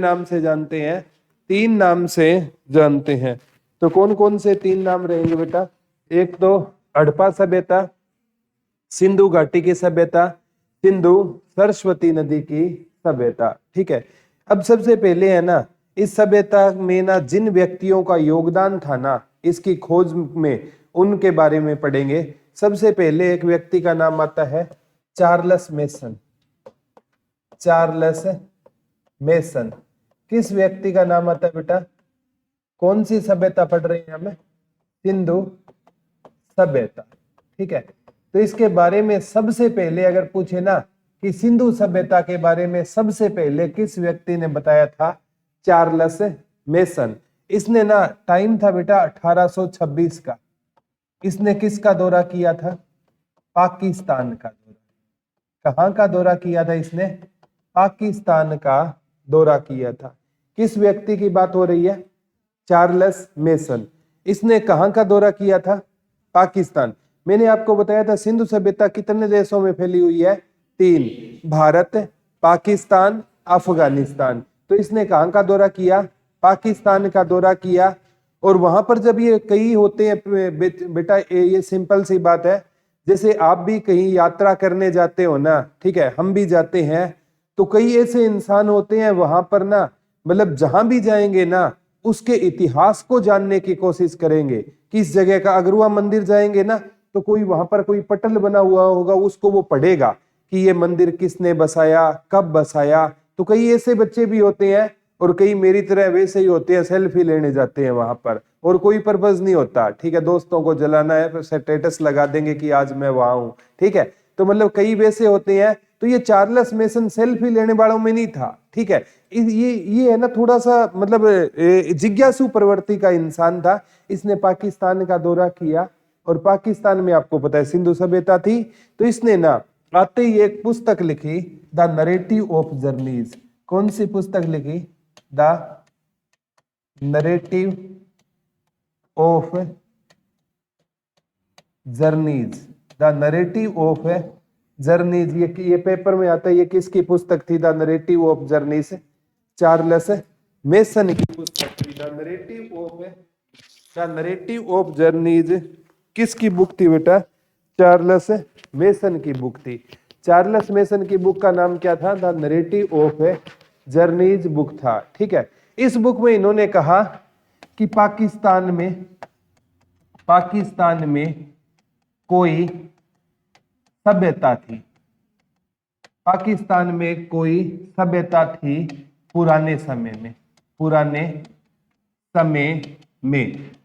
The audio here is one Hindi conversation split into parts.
नाम से जानते हैं, 3 नाम से जानते हैं। तो कौन कौन से 3 नाम रहेंगे बेटा? एक तो हड़प्पा सभ्यता, सिंधु घाटी की सभ्यता, सिंधु सरस्वती नदी की सभ्यता। ठीक है, अब सबसे पहले है ना, इस सभ्यता में ना जिन व्यक्तियों का योगदान था ना इसकी खोज में, उनके बारे में पढ़ेंगे। सबसे पहले एक व्यक्ति का नाम आता है चार्ल्स मेसन। चार्ल्स मेसन किस व्यक्ति का नाम आता है बेटा? कौन सी सभ्यता पढ़ रहे हैं हमें? सिंधु सभ्यता। ठीक है, तो इसके बारे में सबसे पहले अगर पूछे ना कि सिंधु सभ्यता के बारे में सबसे पहले किस व्यक्ति ने बताया था? Charles mason. इसने ना टाइम था बेटा 1826 का। इसने किसका दौरा किया था? पाकिस्तान का दौरा। कहां का दौरा किया था इसने? पाकिस्तान का दौरा किया था। किस व्यक्ति की बात हो रही है? Charles mason. इसने कहां का दौरा किया था? पाकिस्तान। मैंने आपको बताया था सिंधु सभ्यता कितने देशों में फैली हुई है? 3, भारत, पाकिस्तान, अफगानिस्तान। तो इसने कहां का दौरा किया? पाकिस्तान का दौरा किया। और वहां पर जब ये कई होते हैं बेटा, ये सिंपल सी बात है, जैसे आप भी कहीं यात्रा करने जाते हो ना, ठीक है, हम भी जाते हैं, तो कई ऐसे इंसान होते हैं वहां पर ना, मतलब जहां भी जाएंगे ना उसके इतिहास को जानने की कोशिश करेंगे। किस जगह का, अगर वह मंदिर जाएंगे ना तो कोई वहां पर कोई पटल बना हुआ होगा, उसको वो पढ़ेगा कि ये मंदिर किसने बसाया, कब बसाया। तो कई ऐसे बच्चे भी होते हैं और कई मेरी तरह वैसे ही होते हैं, सेल्फी लेने जाते हैं वहां पर और कोई पर्पज नहीं होता। ठीक है, दोस्तों को जलाना है, स्टेटस लगा देंगे कि आज मैं वहां हूं। ठीक है, तो मतलब कई वैसे होते हैं। तो ये चार्ल्स मेसन सेल्फी लेने वालों में नहीं था। ठीक है, ये है ना थोड़ा सा मतलब जिज्ञासु प्रवृत्ति का इंसान था। इसने पाकिस्तान का दौरा किया और पाकिस्तान में आपको पता है सिंधु सभ्यता थी। तो इसने ना आते ही एक पुस्तक लिखी, द नरेटिव ऑफ जर्नीज। कौन सी पुस्तक लिखी? The narrative of journeys. The narrative of journeys, ये पेपर में आता है। ये किसकी पुस्तक थी? The narrative of journeys, Charles mason की पुस्तक थी। द नरेटिव ऑफ जर्नीज किसकी बुक थी बेटा? चार्ल्स मेसन की बुक थी। चार्ल्स मेसन की बुक का नाम क्या था? The narrative of journeys book था। ठीक है, इस बुक में इन्होंने कहा कि पाकिस्तान में कोई सभ्यता थी। पाकिस्तान में कोई सभ्यता थी पुराने समय में।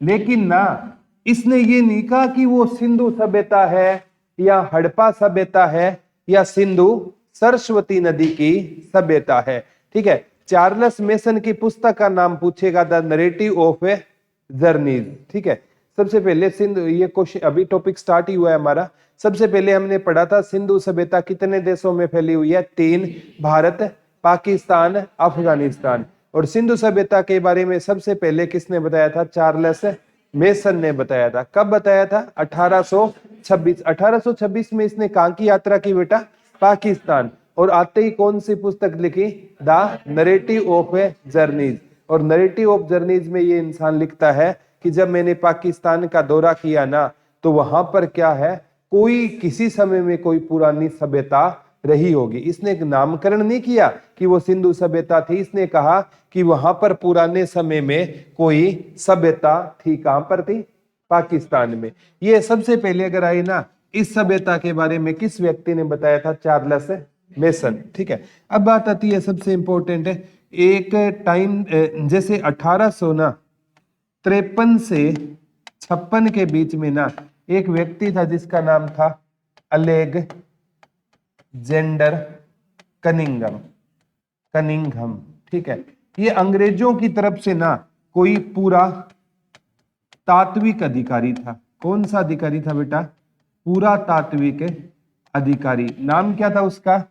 लेकिन ना इसने ये नहीं कहा कि वो सिंधु सभ्यता है या हड़प्पा सभ्यता है या सिंधु सरस्वती नदी की सभ्यता है। ठीक है, चार्ल्स मेसन की पुस्तक का नाम पूछेगा, द नरेटिव ऑफ जर्नीज। ठीक है, सबसे पहले सिंधु, ये क्वेश्चन अभी टॉपिक स्टार्ट ही हुआ है हमारा। सबसे पहले हमने पढ़ा था सिंधु सभ्यता कितने देशों में फैली हुई है? 3, भारत, पाकिस्तान, अफगानिस्तान। और सिंधु सभ्यता के बारे में सबसे पहले किसने बताया था? चार्ल्स मेसन ने बताया था। कब बताया था? 1826। 1826 में इसने कहां की यात्रा की बेटा? पाकिस्तान। और आते ही कौन सी पुस्तक लिखी? The narrative of journeys. और नरेटिव ऑफ जर्नीज में ये इंसान लिखता है कि जब मैंने पाकिस्तान का दौरा किया ना तो वहां पर क्या है, कोई किसी समय में कोई पुरानी सभ्यता रही होगी। इसने एक नामकरण नहीं किया कि वो सिंधु सभ्यता थी, इसने कहा कि वहां पर पुराने समय में कोई सभ्यता थी। कहां पर थी? पाकिस्तान में। ये सबसे पहले अगर आई ना, इस सभ्यता के बारे में किस व्यक्ति ने बताया था? Charles mason. ठीक है, अब बात आती है सबसे इंपॉर्टेंट है, एक टाइम जैसे 1853 से 56 के बीच में ना एक व्यक्ति था जिसका नाम था अलेक्जेंडर कनिंघम। ठीक है, ये अंग्रेजों की तरफ से ना कोई पूरा तात्विक अधिकारी था। कौन सा अधिकारी था बेटा? पूरा तात्विक अधिकारी। नाम क्या था उसका?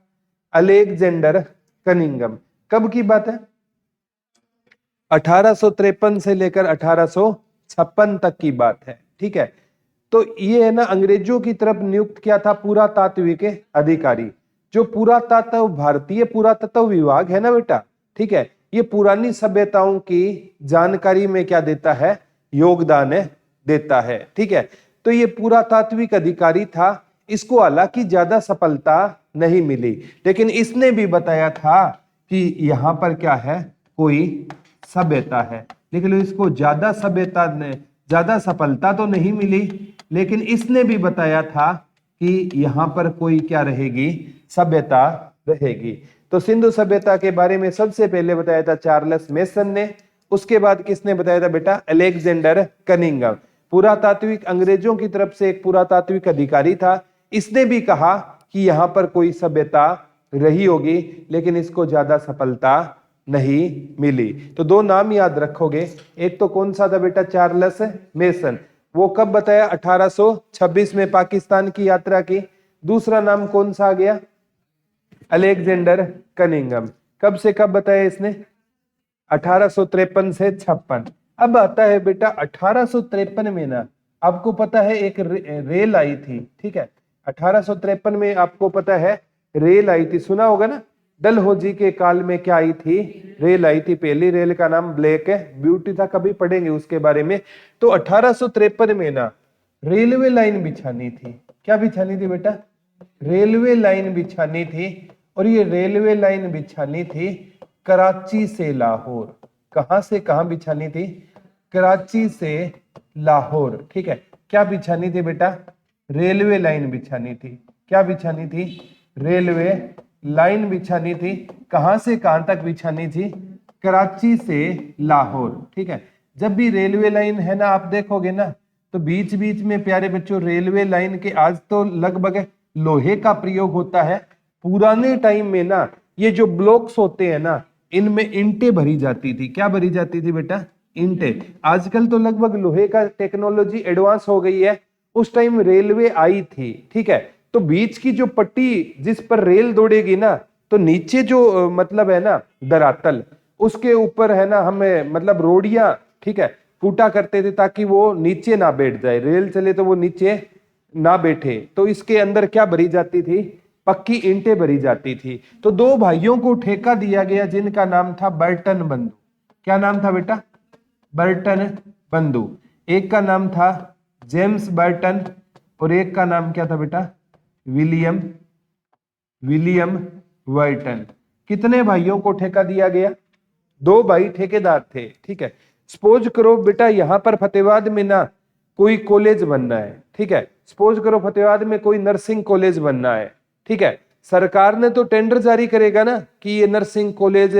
Alexander Cunningham. कब की बात है? 1853 से लेकर 1856 तक की बात है। ठीक है, तो ये है ना अंग्रेजों की तरफ नियुक्त किया था पुरातात्विक अधिकारी। जो पुरातत्व, भारतीय पुरातत्व विभाग है ना बेटा, ठीक है, ये पुरानी सभ्यताओं की जानकारी में क्या देता है, योगदान देता है। ठीक है, तो ये पुरातात्विक अधिकारी था, इसको हालांकि ज्यादा सफलता नहीं मिली, लेकिन इसने भी बताया था कि यहाँ पर क्या है, कोई सभ्यता है, लेकिन इसको ज्यादा सफलता तो नहीं मिली, लेकिन इसने भी बताया था कि यहाँ पर कोई क्या रहेगी, सभ्यता रहेगी। तो सिंधु सभ्यता के बारे में सबसे पहले बताया था चार्ल्स मेसन ने, उसके बाद किसने बताया था बेटा, अलेक्जेंडर कनिंघम। पुरातात्विक अंग्रेजों की तरफ से एक पुरातात्विक अधिकारी था, इसने भी कहा कि यहाँ पर कोई सभ्यता रही होगी, लेकिन इसको ज्यादा सफलता नहीं मिली। तो दो नाम याद रखोगे, एक तो कौन सा था बेटा, चार्ल्स मेसन, वो कब बताया, 1826 में पाकिस्तान की यात्रा की। दूसरा नाम कौन सा आ गया, अलेक्जेंडर कनिंघम, कब से कब बताया इसने, 1853 से 56। अब आता है बेटा 1853 में ना, आपको पता है एक रेल आई थी, ठीक है, 1853 में आपको पता है रेल आई थी, सुना होगा ना, डलहौजी के काल में क्या आई थी, रेल आई थी। पहली रेल का नाम ब्लैक ब्यूटी था, कभी पढ़ेंगे उसके बारे में। तो 1853 में ना रेलवे लाइन बिछानी थी, क्या बिछानी थी बेटा, रेलवे लाइन बिछानी थी, और ये रेलवे लाइन बिछानी थी कराची से लाहौर। कहां से कहां बिछानी थी, कराची से लाहौर। ठीक है, क्या बिछानी थी बेटा, रेलवे लाइन बिछानी थी, क्या बिछानी थी, रेलवे लाइन बिछानी थी। कहां से कहां तक बिछानी थी, कराची से लाहौर। ठीक है, जब भी रेलवे लाइन है ना, आप देखोगे ना, तो बीच बीच में प्यारे बच्चों रेलवे लाइन के आज तो लगभग लोहे का प्रयोग होता है, पुराने टाइम में ना ये जो ब्लॉक्स होते हैं ना, इनमें ईंटें भरी जाती थी। क्या भरी जाती थी बेटा, ईंटें। आजकल तो लगभग लोहे का टेक्नोलॉजी एडवांस हो गई है, उस टाइम रेलवे आई थी। ठीक है, तो बीच की जो पट्टी जिस पर रेल दौड़ेगी ना, तो नीचे जो मतलब है ना धरातल, उसके ऊपर है ना हमें मतलब रोडियां, ठीक है, फूटा करते थे ताकि वो नीचे ना बैठ जाए, रेल चले तो वो नीचे ना बैठे। तो इसके अंदर क्या भरी जाती थी, पक्की ईंटें भरी जाती थी। तो दो भाइयों को ठेका दिया गया जिनका नाम था बर्टन बंधु। क्या नाम था बेटा, बर्टन बंधु। एक का नाम था जेम्स बर्टन और एक का नाम क्या था बेटा, विलियम बर्टन। कितने भाइयों को ठेका दिया गया, दो भाई ठेकेदार थे। ठीक है, सपोज करो बेटा यहाँ पर फतेहाबाद में ना कोई कॉलेज बनना है, ठीक है, सपोज करो फतेहाबाद में कोई नर्सिंग कॉलेज बनना है। ठीक है, सरकार ने तो टेंडर जारी करेगा ना कि ये नर्सिंग कॉलेज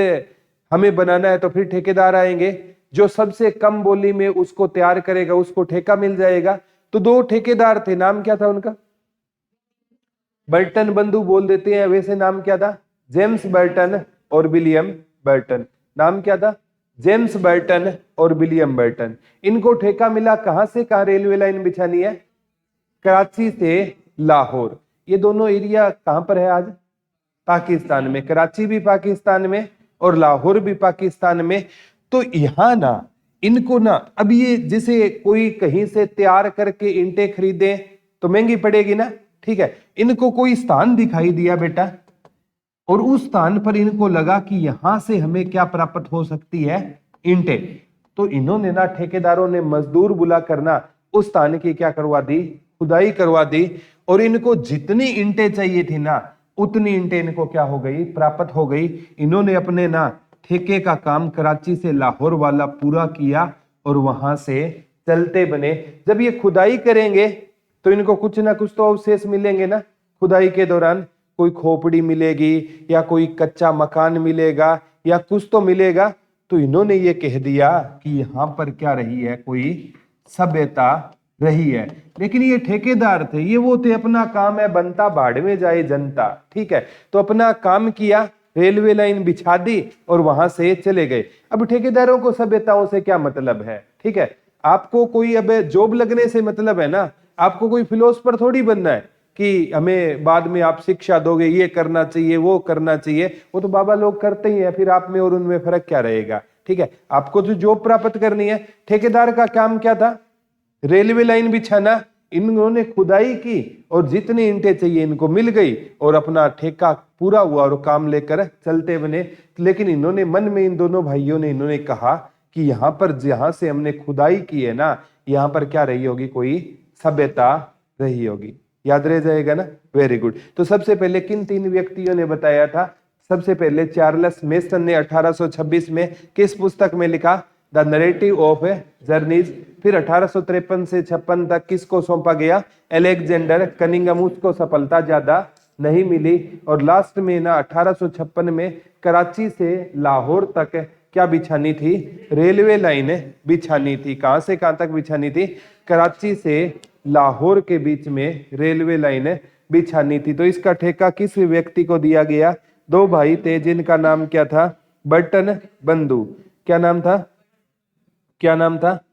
हमें बनाना है, तो फिर ठेकेदार आएंगे, जो सबसे कम बोली में उसको तैयार करेगा उसको ठेका मिल जाएगा। तो दो ठेकेदार थे, नाम क्या था उनका, बर्टन बंधु बोल देते हैं, वैसे नाम क्या था, जेम्स बर्टन और विलियम बर्टन। नाम क्या था, जेम्स बर्टन और विलियम बर्टन। इनको ठेका मिला कहां से कहां रेलवे लाइन बिछानी है, कराची से लाहौर। ये दोनों एरिया कहां पर है आज, पाकिस्तान में, कराची भी पाकिस्तान में और लाहौर भी पाकिस्तान में। तो यहां ना इनको ना, अब ये जैसे कोई कहीं से तैयार करके ईंटें खरीदे तो महंगी पड़ेगी ना, ठीक है, इनको कोई स्थान दिखाई दिया बेटा, और उस स्थान पर इनको लगा कि यहां से हमें क्या प्राप्त हो सकती है, ईंटें। तो इन्होंने ना ठेकेदारों ने मजदूर बुला करना उस स्थान की क्या करवा दी, खुदाई करवा दी, और इनको जितनी ईंटें चाहिए थी ना उतनी ईंटें इनको क्या हो गई, प्राप्त हो गई। इन्होंने अपने ना ठेके का काम कराची से लाहौर वाला पूरा किया और वहां से चलते बने। जब ये खुदाई करेंगे तो इनको कुछ ना कुछ तो अवशेष मिलेंगे ना, खुदाई के दौरान कोई खोपड़ी मिलेगी या कोई कच्चा मकान मिलेगा या कुछ तो मिलेगा। तो इन्होंने ये कह दिया कि यहाँ पर क्या रही है, कोई सभ्यता रही है। लेकिन ये ठेकेदार थे, ये वो थे अपना काम है बनता भाड़ में जाए जनता। ठीक है, तो अपना काम किया, रेलवे लाइन बिछा दी और वहां से चले गए। अब ठेकेदारों को सभ्यताओं से क्या मतलब है, ठीक है, आपको कोई अब जॉब लगने से मतलब है ना, आपको कोई फिलोसफर थोड़ी बनना है कि हमें बाद में आप शिक्षा दोगे, ये करना चाहिए वो करना चाहिए, वो तो बाबा लोग करते ही है, फिर आप में और उनमें फर्क क्या रहेगा। ठीक है, आपको तो जॉब प्राप्त करनी है। ठेकेदार का काम क्या था, रेलवे लाइन बिछाना, इन्होंने खुदाई की और जितनी ईंटें चाहिए इनको मिल गई और अपना ठेका पूरा हुआ और काम लेकर चलते बने। लेकिन इन्होंने मन में, इन दोनों भाइयों ने इन्होंने कहा कि यहाँ पर जहां से हमने खुदाई की है ना, यहाँ पर क्या रही होगी, कोई सभ्यता रही होगी। याद रह जाएगा ना, वेरी गुड। तो सबसे पहले किन तीन व्यक्तियों ने बताया था? सबसे पहले चार्ल्स मेसन ने 1826 में किस पुस्तक में लिखा? The narrative of journeys. फिर 1853 से 56 तक किसको सौंपा गया? Alexander Cunningham. उसको सफलता ज्यादा नहीं मिली। और लास्ट में ना 1856 में कराची से लाहौर तक क्या बिछानी थी? रेलवे लाइन बिछानी थी। कहां से कहां तक बिछानी थी? कराची से लाहौर के बीच में रेलवे लाइन बिछानी थी। तो इसका ठेका किस व्यक्ति को दिया गया? दो भाई थे जिनका नाम क्या था? बर्टन बंधु। क्या नाम था? क्या नाम था?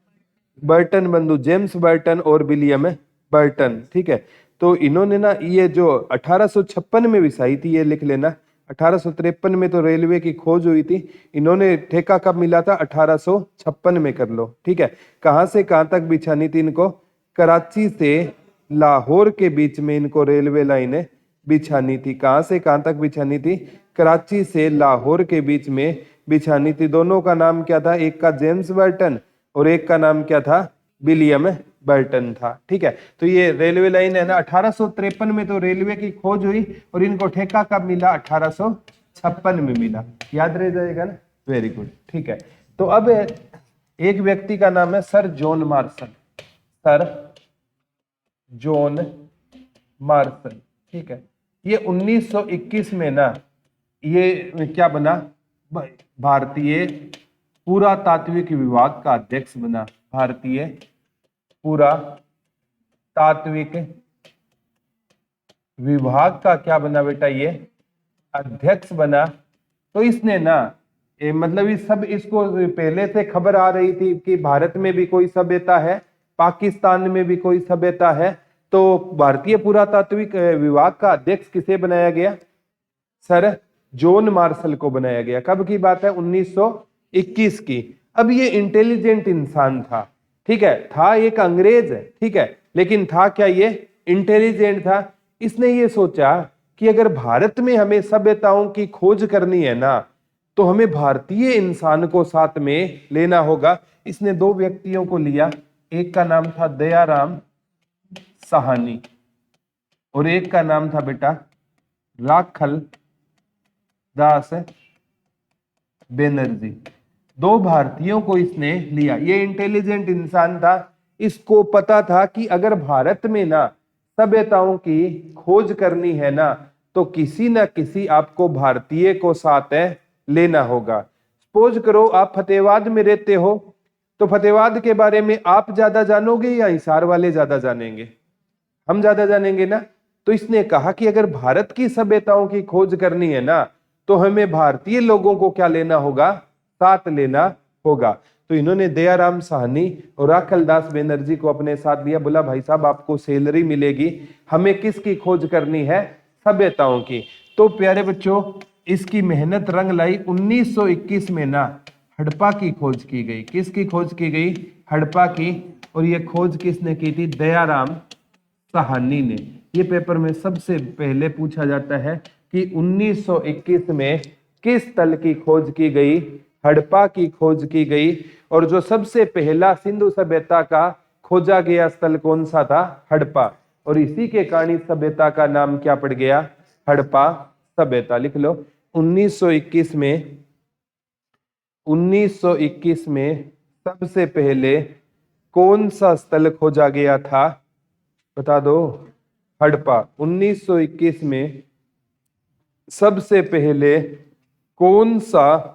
बर्टन बंधु, जेम्स बर्टन और विलियम बर्टन। ठीक है, तो इन्होंने ना ये जो 1856 में बिछाई थी, ये लिख लेना। 1853 में तो रेलवे की खोज हुई थी, इन्होंने ठेका कब मिला था? 1856 में, कर लो। ठीक है, कहां से कहां तक बिछानी थी इनको? कराची से लाहौर के बीच में इनको रेलवे लाइन बिछानी थी। कहां से कहां तक बिछानी थी? कराची से लाहौर के बीच में बिछानी थी। दोनों का नाम क्या था? एक का जेम्स बर्टन और एक का नाम क्या था? विलियम बर्टन था। ठीक है, तो ये रेलवे लाइन है ना। 1853 में तो रेलवे की खोज हुई और इनको ठेका कब मिला? 1856 में मिला। याद रह जाएगा ना, वेरी गुड। ठीक है, तो अब एक व्यक्ति का नाम है sir John Marshall. Sir John Marshall. ठीक है, ये 1921 में ना ये क्या बना? भारतीय पुरातात्विक विभाग का अध्यक्ष बना। भारतीय पुरातात्विक विभाग का क्या बना बेटा? ये अध्यक्ष बना। तो इसने ना मतलब इस सब, इसको पहले से खबर आ रही थी कि भारत में भी कोई सभ्यता है, पाकिस्तान में भी कोई सभ्यता है। तो भारतीय पुरातात्विक विभाग का अध्यक्ष किसे बनाया गया? सर जॉन मार्शल को बनाया गया। कब की बात है? 1921 की। अब ये इंटेलिजेंट इंसान था। ठीक है, था एक अंग्रेज, ठीक है, लेकिन था क्या? ये इंटेलिजेंट था। इसने ये सोचा कि अगर भारत में हमें सभ्यताओं की खोज करनी है ना, तो हमें भारतीय इंसान को साथ में लेना होगा। इसने दो व्यक्तियों को लिया। एक का नाम था दयाराम साहनी और एक का नाम था बेटा राखल दास बनर्जी। दो भारतीयों को इसने लिया। ये इंटेलिजेंट इंसान था। इसको पता था कि अगर भारत में ना सभ्यताओं की खोज करनी है ना, तो किसी ना किसी आपको भारतीय को साथ लेना होगा। सपोज करो आप फतेहाबाद में रहते हो, तो फतेहाबाद के बारे में आप ज्यादा जानोगे या हिसार वाले ज्यादा जानेंगे? हम ज्यादा जानेंगे ना। तो इसने कहा कि अगर भारत की सभ्यताओं की खोज करनी है ना, तो हमें भारतीय लोगों को क्या लेना होगा? साथ लेना होगा। तो इन्होंने दयाराम साहनी और राखल दास बनर्जी को अपने साथ लिया। बोला भाई साहब आपको सैलरी मिलेगी, हमें किसकी खोज करनी है? सभ्यताओं की। तो प्यारे बच्चों, इसकी मेहनत रंग लाई। 1921 में ना हड़प्पा की खोज की गई। किसकी खोज की गई? हड़प्पा की। और ये खोज किसने की थी? दयाराम साहनी ने। ये पेपर में सबसे पहले पूछा जाता है कि 1921 में किस स्थल की खोज की गई? हड़प्पा की खोज की गई। और जो सबसे पहला सिंधु सभ्यता का खोजा गया स्थल कौन सा था? हड़प्पा। और इसी के कारण इस सभ्यता का नाम क्या पड़ गया? हड़प्पा सभ्यता। लिख लो। 1921 में सबसे पहले कौन सा स्थल खोजा गया था? बता दो। हड़प्पा। 1921 में सबसे पहले कौन सा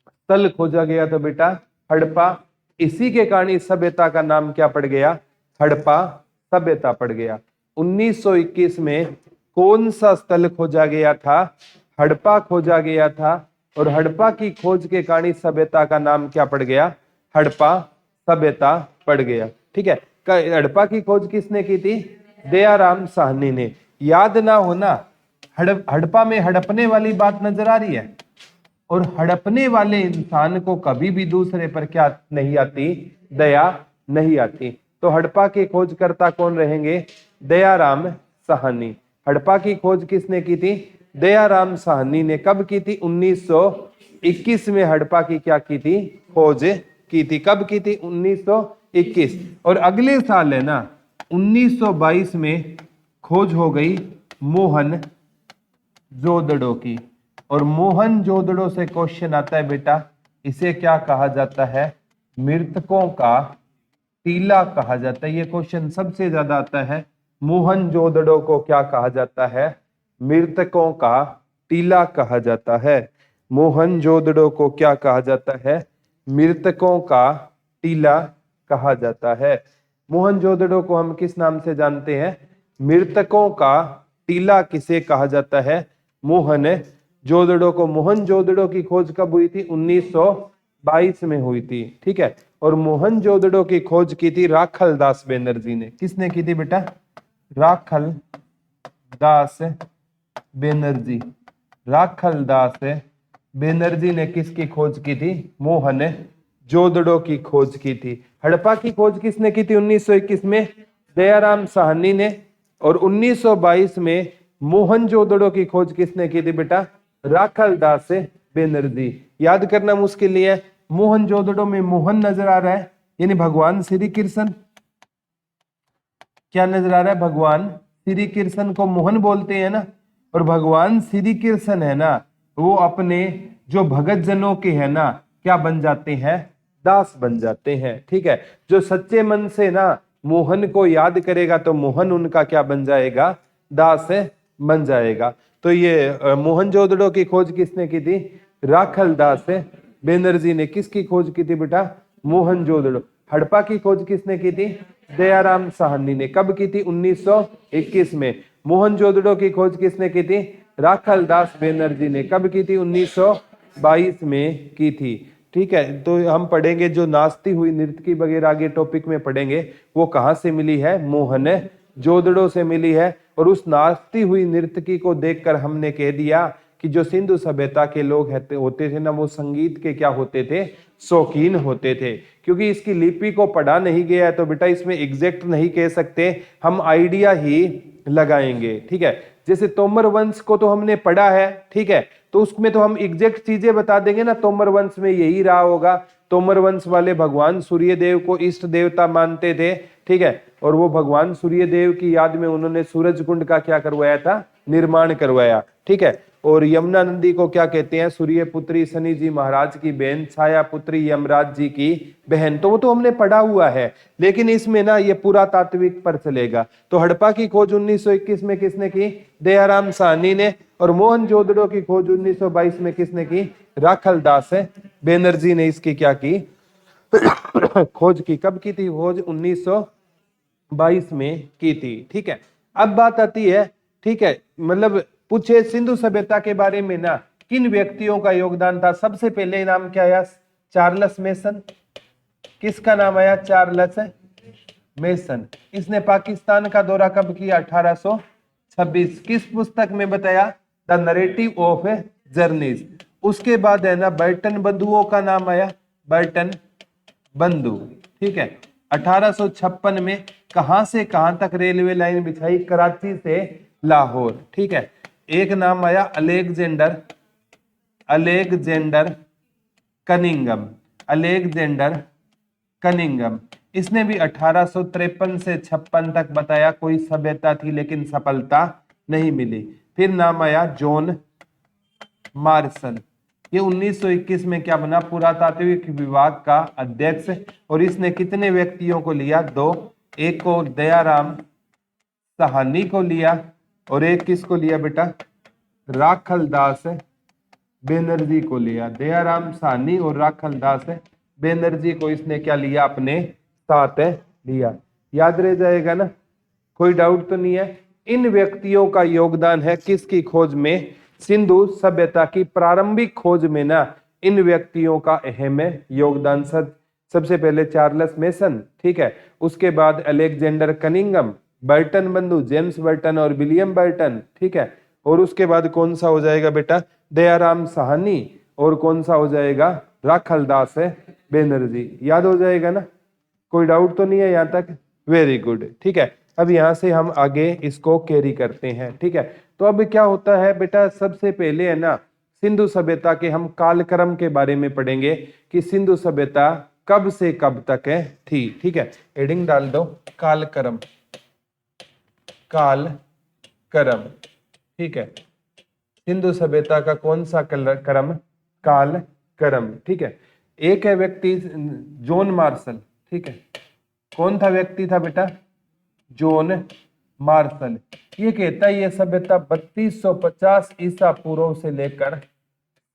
स्थल खोजा गया था बेटा? हड़प्पा। इसी के कारण इस सभ्यता का नाम क्या पड़ गया? हड़प्पा सभ्यता पड़ गया। 1921 में कौन सा स्थल खोजा गया था? हड़प्पा खोजा गया था। और हड़प्पा की खोज के कारण इस सभ्यता का नाम क्या पड़ गया? हड़प्पा सभ्यता पड़ गया। ठीक है, हड़प्पा की खोज किसने की थी? दयाराम साहनी ने। याद ना होना, हड़प्पा में हड़पने वाली बात नजर आ रही है, और हड़पने वाले इंसान को कभी भी दूसरे पर क्या नहीं आती? दया नहीं आती। तो हड़प्पा के खोजकर्ता कौन रहेंगे? दयाराम साहनी। हड़प्पा की खोज किसने की थी? दयाराम साहनी ने। कब की थी? 1921 में हड़प्पा की क्या की थी? खोज की थी। कब की थी? 1921। और अगले साल है ना 1922 में खोज हो गई मोहन जोदड़ो की। और मोहन जोदड़ो से क्वेश्चन आता है बेटा, इसे क्या कहा जाता है? मृतकों का टीला कहा जाता है। ये क्वेश्चन सबसे ज्यादा आता है। मोहन जोदड़ो को क्या कहा जाता है? मृतकों का टीला कहा जाता है। मोहन जोदड़ो को क्या कहा जाता है? मृतकों का टीला कहा जाता है। मोहन जोदड़ो को हम किस नाम से जानते हैं? मृतकों का टीला किसे कहा जाता है? मोहन जोदड़ो को। मोहन जोदड़ो की खोज कब हुई थी? 1922 में हुई थी। ठीक है। और मोहन जोदड़ो की खोज की थी राखल दास बेनर्जी ने। किसने की थी बेटा? राखल दास बेनर्जी। राखल दास बेनर्जी ने किसकी खोज की थी? मोहन जोदड़ो की खोज की थी। हड़प्पा की खोज किसने की थी? 1921 में दयाराम साहनी ने। और 1922 में मोहन जोदड़ो की खोज किसने की थी बेटा? राखल दास बेनर्जी। याद करना मुश्किल नहीं है। मोहन जोदड़ो में मोहन नजर आ रहा है, यानी भगवान श्री कृष्ण। क्या नजर आ रहा है? भगवान श्री कृष्ण को मोहन बोलते हैं ना। और भगवान श्री कृष्ण है ना, वो अपने जो भगत जनों के है ना, क्या बन जाते हैं? दास बन जाते हैं। ठीक है। जो सच्चे मन से ना मोहन को याद करेगा तो मोहन उनका क्या बन जाएगा? दास बन जाएगा। तो ये मोहन जोदड़ो की खोज किसने की थी? राखल दास बेनर्जी ने। किसकी खोज की थी बेटा? मोहन जोदड़ो। हड़प्पा की खोज किसने की थी? दयाराम साहनी ने। कब की थी? 1921 में। मोहन जोदड़ो की खोज किसने की थी? राखल दास बेनर्जी ने। कब की थी? 1922 में की थी। ठीक है। तो हम पढ़ेंगे जो नाचती हुई नृत्यकी वगैरह आगे टॉपिक में पढ़ेंगे, वो कहां से मिली है? मोहन जोदड़ो से मिली है। और उस नाचती हुई नृत्यकी को देखकर हमने कह दिया कि जो सिंधु सभ्यता के लोग होते थे ना, वो संगीत के क्या होते थे? शौकीन होते थे। क्योंकि इसकी लिपि को पढ़ा नहीं गया है तो बेटा इसमें एग्जैक्ट नहीं कह सकते, हम आइडिया ही लगाएंगे। ठीक है। जैसे तोमर वंश को तो हमने पढ़ा है, ठीक है, तो उसमें तो हम एग्जैक्ट चीजें बता देंगे ना। तोमर वंश में यही रहा होगा। तोमर वंश वाले भगवान सूर्य देव को इष्ट देवता मानते थे। ठीक है। और वो भगवान सूर्य देव की याद में उन्होंने सूरज कुंड का क्या करवाया था? निर्माण करवाया। ठीक है। और यमुना नदी को क्या कहते हैं? सूर्य पुत्री शनि जी महाराज की बहन, छाया पुत्री यमराज जी की बहन। तो वो तो हमने पढ़ा हुआ है, लेकिन इसमें ना ये पूरा तात्विक पर चलेगा। तो हड़प्पा की खोज 1921 में किसने की? दयाराम साहनी ने। और मोहन जोदड़ो की खोज 1922 में किसने की? राखल दास बेनर्जी ने इसकी क्या की? खोज की। कब की थी खोज? 1922 में की थी। ठीक है। अब बात आती है, ठीक है, मतलब पूछे सिंधु सभ्यता के बारे में ना किन व्यक्तियों का योगदान था? सबसे पहले नाम क्या आया? Charles mason. किसका नाम आया? Charles mason. इसने पाकिस्तान का दौरा कब किया? 1826। किस पुस्तक में बताया? The narrative of journeys. उसके बाद है ना बर्टन बंधुओं का नाम आया। बर्टन बंधु। ठीक है। 1856 में कहां से कहां तक रेलवे लाइन बिछाई? कराची से लाहौर। ठीक है। एक नाम आया अलेक्जेंडर कनिंगम। Alexander Cunningham. इसने भी 1853 से 56 तक बताया कोई सभ्यता थी, लेकिन सफलता नहीं मिली। फिर नाम आया जॉन मार्सन। ये 1921 में क्या बना? पुरातात्विक विभाग का अध्यक्ष। और इसने कितने व्यक्तियों को लिया? 2। एक को दयाराम साहनी को लिया और एक किसको लिया बेटा? राखल दास बेनर्जी को लिया। दयाराम साहनी और राखल दास बेनर्जी को इसने क्या लिया? अपने साथ लिया। याद रह जाएगा ना? कोई डाउट तो नहीं है? इन व्यक्तियों का योगदान है किसकी खोज में? सिंधु सभ्यता की प्रारंभिक खोज में ना इन व्यक्तियों का अहम योगदान। सबसे पहले चार्ल्स मेसन। ठीक है। उसके बाद अलेक्जेंडर कनिंगम, बर्टन बंधु, जेम्स बर्टन और विलियम बर्टन। ठीक है। और उसके बाद कौन सा हो जाएगा बेटा? दयाराम साहनी। और कौन सा हो जाएगा? राखल दास बेनर्जी। याद हो जाएगा ना? कोई डाउट तो नहीं है यहां तक? वेरी गुड, ठीक है। अब यहाँ से हम आगे इसको कैरी करते हैं, ठीक है। तो अब क्या होता है बेटा, सबसे पहले है ना सिंधु सभ्यता के हम कालक्रम के बारे में पढ़ेंगे कि सिंधु सभ्यता कब से कब तक है थी, ठीक है। हेडिंग डाल दो कालक्रम, कालक्रम, ठीक है। सिंधु सभ्यता का कौन सा क्रम, कालक्रम, ठीक है। एक है व्यक्ति जॉन मार्शल, ठीक है। कौन था व्यक्ति था बेटा, जॉन मार्शल। ये कहता है ये सभ्यता 3250 ईसा पूर्व से लेकर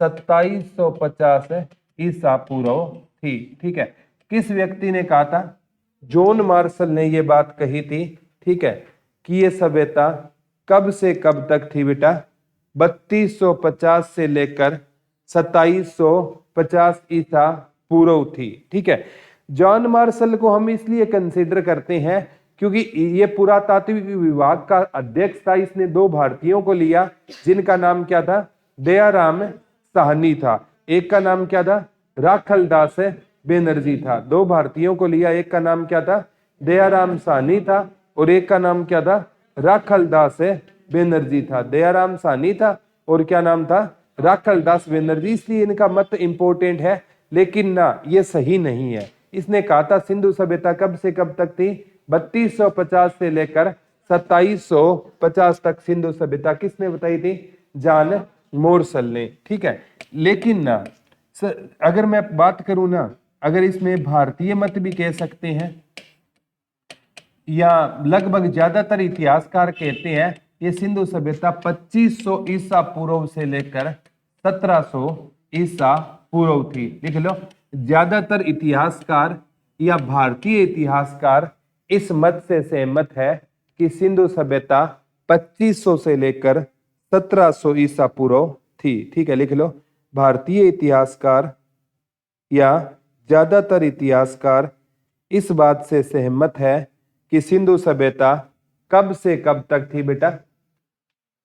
2750 ईसा पूर्व थी, ठीक है। किस व्यक्ति ने कहा था, जॉन मार्शल ने ये बात कही थी, ठीक है, कि ये सभ्यता कब से कब तक थी बेटा, 3250 से लेकर 2750 ईसा पूर्व थी, ठीक है। जॉन मार्शल को हम इसलिए कंसीडर करते हैं क्योंकि ये पुरातात्विक विभाग का अध्यक्ष था। इसने दो भारतीयों को लिया जिनका नाम क्या था, दयाराम साहनी था। एक का नाम क्या था, राखलदास बेनर्जी था। दो भारतीयों को लिया, एक का नाम क्या था, दयाराम साहनी था, और एक का नाम क्या था, राखलदास बेनर्जी था। दयाराम साहनी था और क्या नाम था, राखलदास बेनर्जी। इसलिए इनका मत इंपोर्टेंट है, लेकिन ना ये सही नहीं है। इसने कहा था सिंधु सभ्यता कब से कब तक थी, 3250 से लेकर 2750 तक सिंधु सभ्यता किसने बताई थी, जॉन मार्शल ने, ठीक है। लेकिन ना अगर मैं बात करूं ना, अगर इसमें भारतीय मत भी कह सकते हैं, या लगभग ज्यादातर इतिहासकार कहते हैं ये सिंधु सभ्यता 2500 ईसा पूर्व से लेकर 1700 ईसा पूर्व थी। लिख लो, ज्यादातर इतिहासकार या भारतीय इतिहासकार इस मत से सहमत है कि सिंधु सभ्यता 2500 से लेकर 1700 ईसा पूर्व थी, ठीक है। लिख लो, भारतीय इतिहासकार या ज्यादातर इतिहासकार इस बात से सहमत है कि सिंधु सभ्यता कब से कब तक थी बेटा,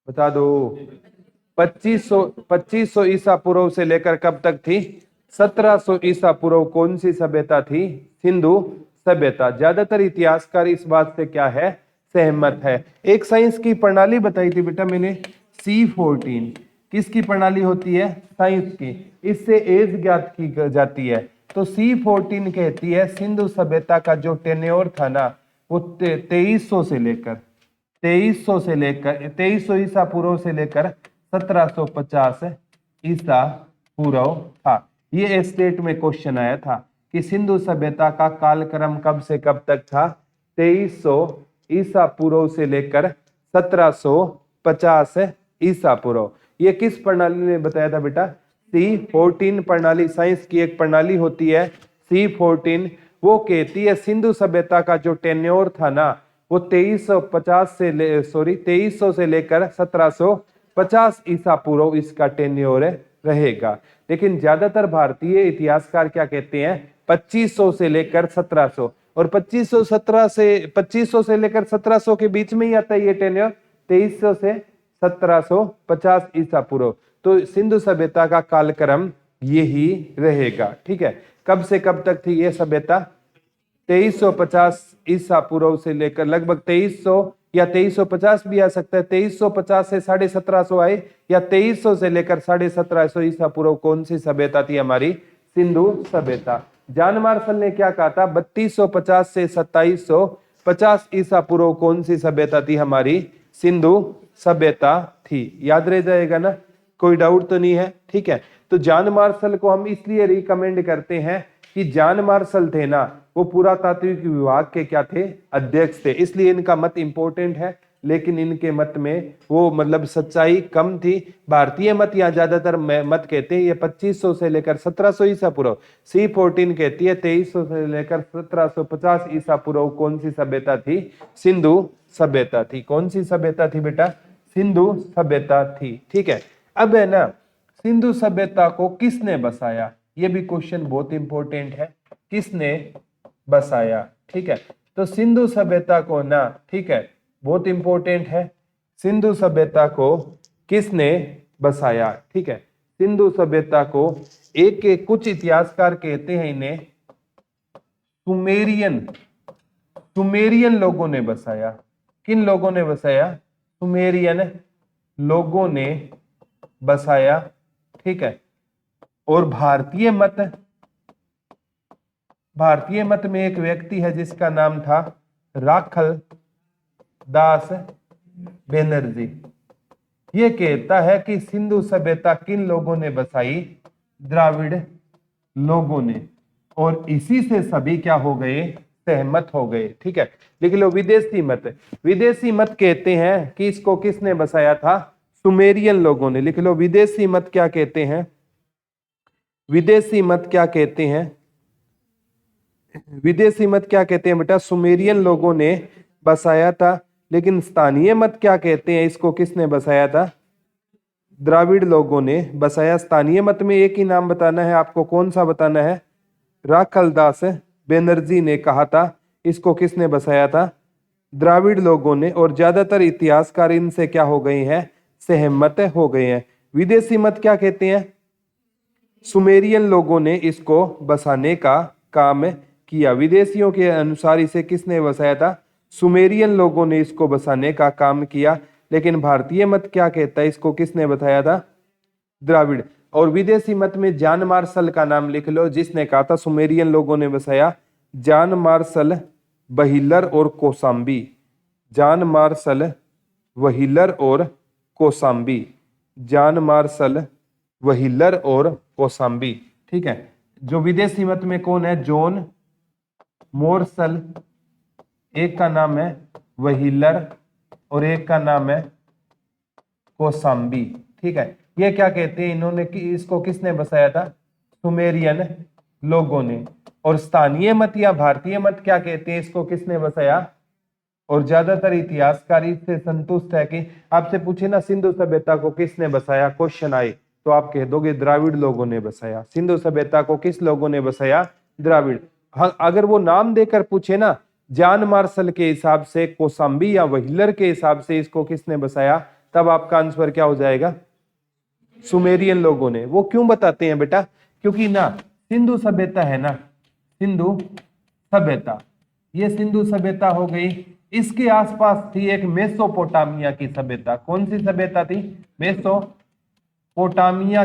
बता दो। 2500 ईसा पूर्व से लेकर कब तक थी, 1700 ईसा पूर्व कौन सी सभ्यता थी, सिंधु सभ्यता। ज्यादातर इतिहासकार इस बात से क्या है, सहमत है। एक साइंस की प्रणाली बताई थी बेटा मैंने, C14। किसकी प्रणाली होती है, साइंस की। इससे एज ज्ञात की जाती है। तो C14 कहती है सिंधु सभ्यता का जो टेन्योर था ना, वो 2300 से लेकर 2300 ईसा पूर्व से लेकर 1750 ईसा पूर्व था। ये स्टेट में क्वेश्चन आया था कि सिंधु सभ्यता का कालक्रम कब से कब तक था, 2300 ईसा पूर्व से लेकर 1750 ईसा पूर्व। ये किस प्रणाली ने बताया था बेटा, C14 प्रणाली। साइंस की एक प्रणाली होती है C14, वो कहती है सिंधु सभ्यता का जो टेन्योर था ना, वो 2300 से लेकर 1750 ईसा पूर्व इसका टेन्योर रहेगा। लेकिन ज्यादातर भारतीय इतिहासकार क्या कहते हैं, 2500 से लेकर 1700, और 2500 से लेकर 1700 के बीच में ही आता है ये टेन्योर, 2300 से 1750 ईसा पूर्व। तो सिंधु सभ्यता का कालक्रम यही रहेगा, ठीक है। कब से कब तक थी ये सभ्यता, 2350 ईसा पूर्व से लेकर लगभग 2300 या 2350 भी आ सकता है। 2350 से 1750 आए, या 2300 से लेकर 1750 ईसा पूर्व कौन सी सभ्यता थी, हमारी सिंधु सभ्यता। जॉन मार्शल ने क्या कहा था, 3250 से 2750 ईसा पूर्व कौन सी सभ्यता थी, हमारी सिंधु सभ्यता थी। याद रह जाएगा ना, कोई डाउट तो नहीं है, ठीक है। तो जॉन मार्शल को हम इसलिए रिकमेंड करते हैं कि जॉन मार्शल थे ना, वो पुरातात्विक विभाग के क्या थे, अध्यक्ष थे। इसलिए इनका मत इंपॉर्टेंट है, लेकिन इनके मत में वो मतलब सच्चाई कम थी। भारतीय मत या ज्यादातर मत कहते हैं ये 2500 से लेकर 1700 ईसा पूर्व। C14 कहती है 2300 से लेकर 1750 ईसा पूर्व कौन सी सभ्यता थी, सिंधु सभ्यता थी। कौन सी सभ्यता थी बेटा, सिंधु सभ्यता थी, ठीक है। अब है ना, सिंधु सभ्यता को किसने बसाया, ये भी क्वेश्चन बहुत इंपॉर्टेंट है, किसने बसाया, ठीक है। तो सिंधु सभ्यता को ना, ठीक है, बहुत इंपॉर्टेंट है, सिंधु सभ्यता को किसने बसाया, ठीक है। सिंधु सभ्यता को कुछ इतिहासकार कहते हैं इन्हें सुमेरियन सुमेरियन लोगों ने बसाया। किन लोगों ने बसाया? सुमेरियन लोगों ने बसाया, ठीक है। और भारतीय मत में एक व्यक्ति है जिसका नाम था राखल दास बनर्जी। ये कहता है कि सिंधु सभ्यता किन लोगों ने बसाई? द्राविड़ लोगों ने। और इसी से सभी क्या हो गए? सहमत हो गए, ठीक है। लिख लो विदेशी मत। विदेशी मत कहते हैं कि इसको किसने बसाया था? सुमेरियन लोगों ने। लिख लो विदेशी मत क्या कहते हैं? विदेशी मत क्या कहते हैं? विदेशी मत क्या कहते हैं बेटा? सुमेरियन लोगों ने बसाया था। लेकिन स्थानीय मत क्या कहते हैं? इसको किसने बसाया था? द्राविड़ लोगों ने बसाया। स्थानीय मत में एक ही नाम बताना है आपको। कौन सा बताना है? राखल दास बनर्जी ने कहा था। इसको किसने बसाया था? द्राविड़ लोगों ने। और ज्यादातर इतिहासकार इनसे क्या हो गए हैं? सहमत हो गए हैं। विदेशी मत क्या कहते हैं? सुमेरियन लोगों ने इसको बसाने का काम किया। विदेशियों के अनुसार इसे किसने बसाया था? सुमेरियन लोगों ने इसको बसाने का काम किया। लेकिन भारतीय मत क्या कहता है? इसको किसने बताया था? द्राविड़। और विदेशी मत में जॉन मार्शल का नाम लिख लो, जिसने कहा था सुमेरियन लोगों ने बसाया। जॉन मार्शल, व्हीलर और कोसाम्बी। जॉन मार्शल, व्हीलर और कोसाम्बी। जॉन मार्शल, व्हीलर और कोसाम्बी, ठीक है। जो विदेशी मत में कौन है? जॉन मोरसल, एक का नाम है व्हीलर और एक का नाम है कोसाम्बी, ठीक है। ये क्या कहते हैं? इन्होंने इसको किसने बसाया था? सुमेरियन लोगों ने। और स्थानीय मत या भारतीय मत क्या कहते हैं? इसको किसने बसाया? और ज्यादातर इतिहासकार इससे संतुष्ट है कि आपसे पूछे ना सिंधु सभ्यता को किसने बसाया, क्वेश्चन आए, तो आप कह दोगे द्राविड़ लोगों ने बसाया। सिंधु सभ्यता को किस लोगों ने बसाया? द्राविड़। हाँ, अगर वो नाम देकर पूछे ना, जॉन मार्शल के हिसाब से, कोसाम्बी या व्हीलर के हिसाब से इसको किसने बसाया, तब आपका आंसर क्या हो जाएगा? सुमेरियन लोगों ने। वो क्यों बताते हैं बेटा? क्योंकि ना सिंधु सभ्यता है ना, सिंधु सभ्यता, ये सिंधु सभ्यता हो गई। इसके आसपास थी एक मेसोपोटामिया की सभ्यता। कौन सी सभ्यता थी? मेसोपोटामिया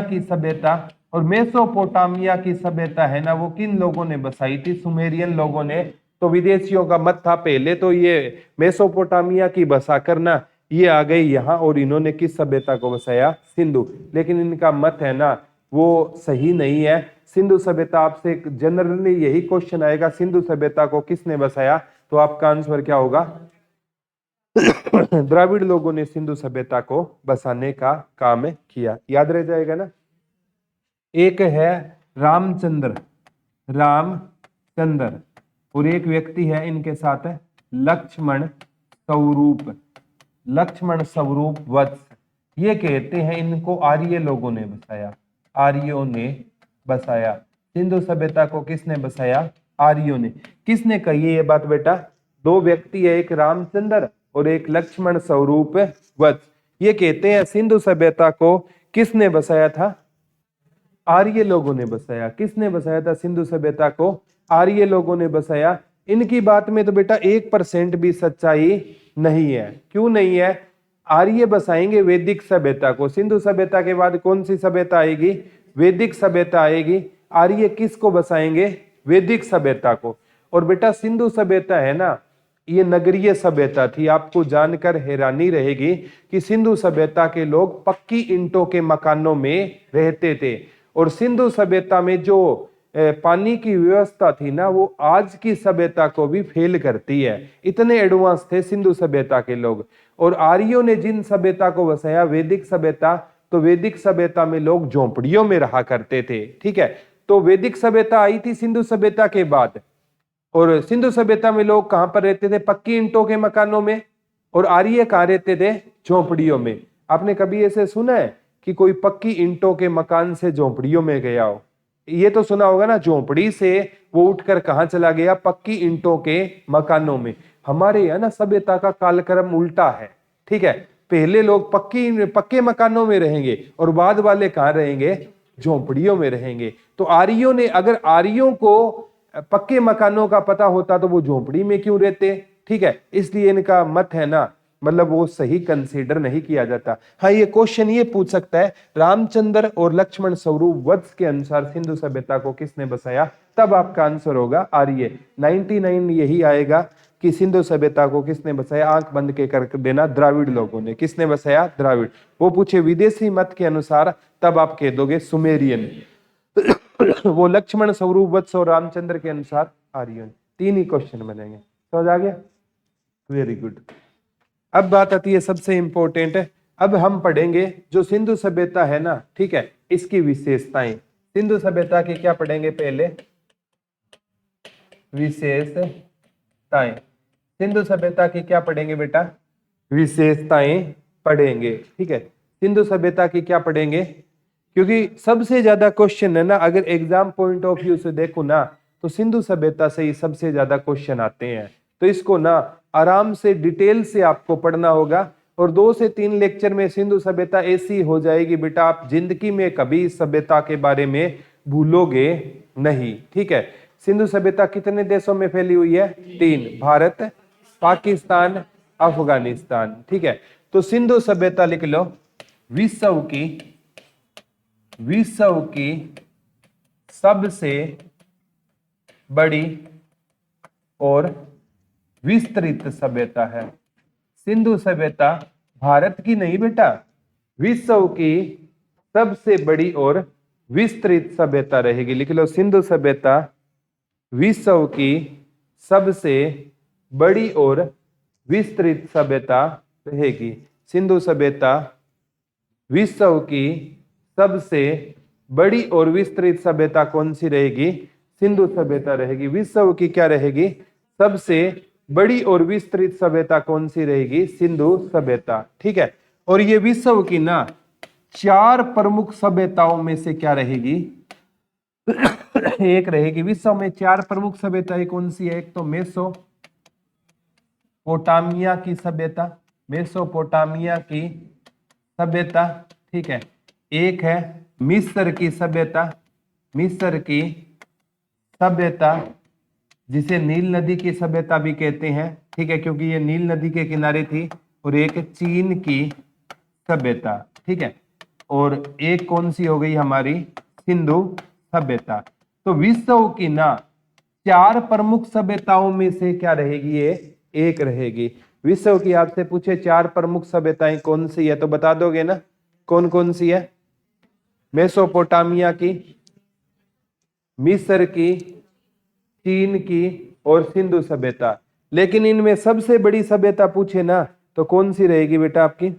की सभ्यता। और मेसोपोटामिया की सभ्यता है ना, वो किन लोगों ने बसाई थी? सुमेरियन लोगों ने। तो विदेशियों का मत था पहले तो ये मेसोपोटामिया की बसा करना, ये आ गई यहाँ, और इन्होंने किस सभ्यता को बसाया? सिंधु। लेकिन इनका मत है ना वो सही नहीं है। सिंधु सभ्यता, आपसे जनरली यही क्वेश्चन आएगा, सिंधु सभ्यता को किसने बसाया? तो आपका आंसर क्या होगा? द्राविड़ लोगों ने सिंधु सभ्यता को बसाने का काम किया। याद रह जाएगा ना। एक है रामचंद्र और एक व्यक्ति है इनके साथ है लक्ष्मण स्वरूप वत्स। ये कहते हैं इनको आर्य लोगों ने बसाया। आर्यों ने बसाया। सिंधु सभ्यता को किसने बसाया? आर्यों ने। किसने कही ये बात बेटा? दो व्यक्ति है, एक रामचंद्र और एक लक्ष्मण स्वरूप वत्स। ये कहते हैं सिंधु सभ्यता को किसने बसाया था? आर्य लोगों ने बसाया। किसने बसाया था सिंधु सभ्यता को? आर्य लोगों ने बसाया। इनकी बात में तो बेटा 1% भी सच्चाई नहीं है। क्यों नहीं है? आर्य बसाएंगे वैदिक सभ्यता को। सिंधु सभ्यता के बाद कौन सी सभ्यता आएगी? वैदिक सभ्यता आएगी। आर्य किसको बसाएंगे? वैदिक सभ्यता को। और बेटा सिंधु सभ्यता है ना, ये नगरीय सभ्यता थी। आपको जानकर हैरानी रहेगी कि सिंधु सभ्यता के लोग पक्की ईंटों के मकानों में रहते थे। और सिंधु सभ्यता में जो पानी की व्यवस्था थी ना, वो आज की सभ्यता को भी फेल करती है। इतने एडवांस थे सिंधु सभ्यता के लोग। और आर्यों ने जिन सभ्यता को बसाया, वैदिक सभ्यता, तो वैदिक सभ्यता में लोग झोंपड़ियों में रहा करते थे, ठीक है। तो वैदिक सभ्यता आई थी सिंधु सभ्यता के बाद। और सिंधु सभ्यता में लोग कहां पर रहते थे? पक्की ईंटों के मकानों में। और आर्य कहां रहते थे? झोंपड़ियों में। आपने कभी ऐसे सुना है कि कोई पक्की ईंटों के मकान से झोंपड़ियों में गया हो? ये तो सुना होगा ना, झोंपड़ी से वो उठकर कहां चला गया? पक्की ईंटों के मकानों में। हमारे यहाँ ना सभ्यता का कालक्रम उल्टा है, ठीक है। पहले लोग पक्के मकानों में रहेंगे और बाद वाले कहां रहेंगे? झोंपड़ियों में रहेंगे। तो आर्यों ने, अगर आर्यों को पक्के मकानों का पता होता तो वो झोपड़ी में क्यों रहते, ठीक है, इसलिए इनका मत है ना, मतलब वो सही कंसीडर नहीं किया जाता। हाँ, ये क्वेश्चन ये पूछ सकता है रामचंद्र और लक्ष्मण स्वरूप वत्स के अनुसार सिंधु सभ्यता को किसने बसाया, तब आपका आंसर होगा आर्य। 99 यही आएगा कि सिंधु सभ्यता को किसने बसाया, आंख बंद के कर देना, द्राविड़ लोगों ने। किसने बसाया, द्राविड़। वो पूछे विदेशी मत के अनुसार, तब आप कह दोगे सुमेरियन। वो लक्ष्मण स्वरूप वत्स और रामचंद्र के अनुसार आर्यन। 3 ही क्वेश्चन बनेंगे, समझ आ गया, वेरी गुड। अब बात आती है सबसे इंपॉर्टेंट है, अब हम पढ़ेंगे जो सिंधु सभ्यता है ना, ठीक है, इसकी विशेषताएं। सिंधु सभ्यता की क्या पढ़ेंगे, पहले विशेषताएं। सिंधु सभ्यता की क्या पढ़ेंगे बेटा, विशेषताएं पढ़ेंगे, ठीक है। सिंधु सभ्यता की क्या पढ़ेंगे, क्योंकि सबसे ज्यादा क्वेश्चन है ना, अगर एग्जाम पॉइंट ऑफ व्यू से देखो ना, तो सिंधु सभ्यता से ही सबसे ज्यादा क्वेश्चन आते हैं। तो इसको ना आराम से डिटेल से आपको पढ़ना होगा, और 2 से 3 लेक्चर में सिंधु सभ्यता ऐसी हो जाएगी बेटा, आप जिंदगी में कभी इस सभ्यता के बारे में भूलोगे नहीं, ठीक है। सिंधु सभ्यता कितने देशों में फैली हुई है, 3, भारत, पाकिस्तान, अफगानिस्तान, ठीक है। तो सिंधु सभ्यता लिख लो, विश्व की सबसे बड़ी और विस्तृत सभ्यता है। सिंधु सभ्यता भारत की नहीं बेटा, विश्व की सबसे बड़ी और विस्तृत सभ्यता रहेगी। लिख लो, सिंधु सभ्यता विश्व की सबसे बड़ी और विस्तृत सभ्यता रहेगी। सिंधु सभ्यता विश्व की सबसे बड़ी और विस्तृत सभ्यता कौन सी रहेगी, सिंधु सभ्यता रहेगी। विश्व की क्या रहेगी, सबसे बड़ी और विस्तृत सभ्यता कौन सी रहेगी, सिंधु सभ्यता, ठीक है। और ये विश्व की ना 4 प्रमुख सभ्यताओं में से क्या रहेगी, एक रहेगी। विश्व में 4 प्रमुख सभ्यताएं कौन सी है, एक तो मेसोपोटामिया की सभ्यता, मेसोपोटामिया की सभ्यता, ठीक है। एक है मिस्र की सभ्यता, मिस्र की सभ्यता, जिसे नील नदी की सभ्यता भी कहते हैं, ठीक है, क्योंकि ये नील नदी के किनारे थी। और एक चीन की सभ्यता, ठीक है। और एक कौन सी हो गई हमारी, सिंधु सभ्यता। तो विश्व की ना 4 प्रमुख सभ्यताओं में से क्या रहेगी, ये एक रहेगी। विश्व की आपसे पूछे 4 प्रमुख सभ्यताएं कौन सी है, तो बता दोगे ना, कौन कौन सी है, मेसोपोटामिया की, मिस्र की, चीन की और सिंधु सभ्यता। लेकिन इनमें सबसे बड़ी सभ्यता पूछे ना, तो कौन सी रहेगी बेटा आपकी,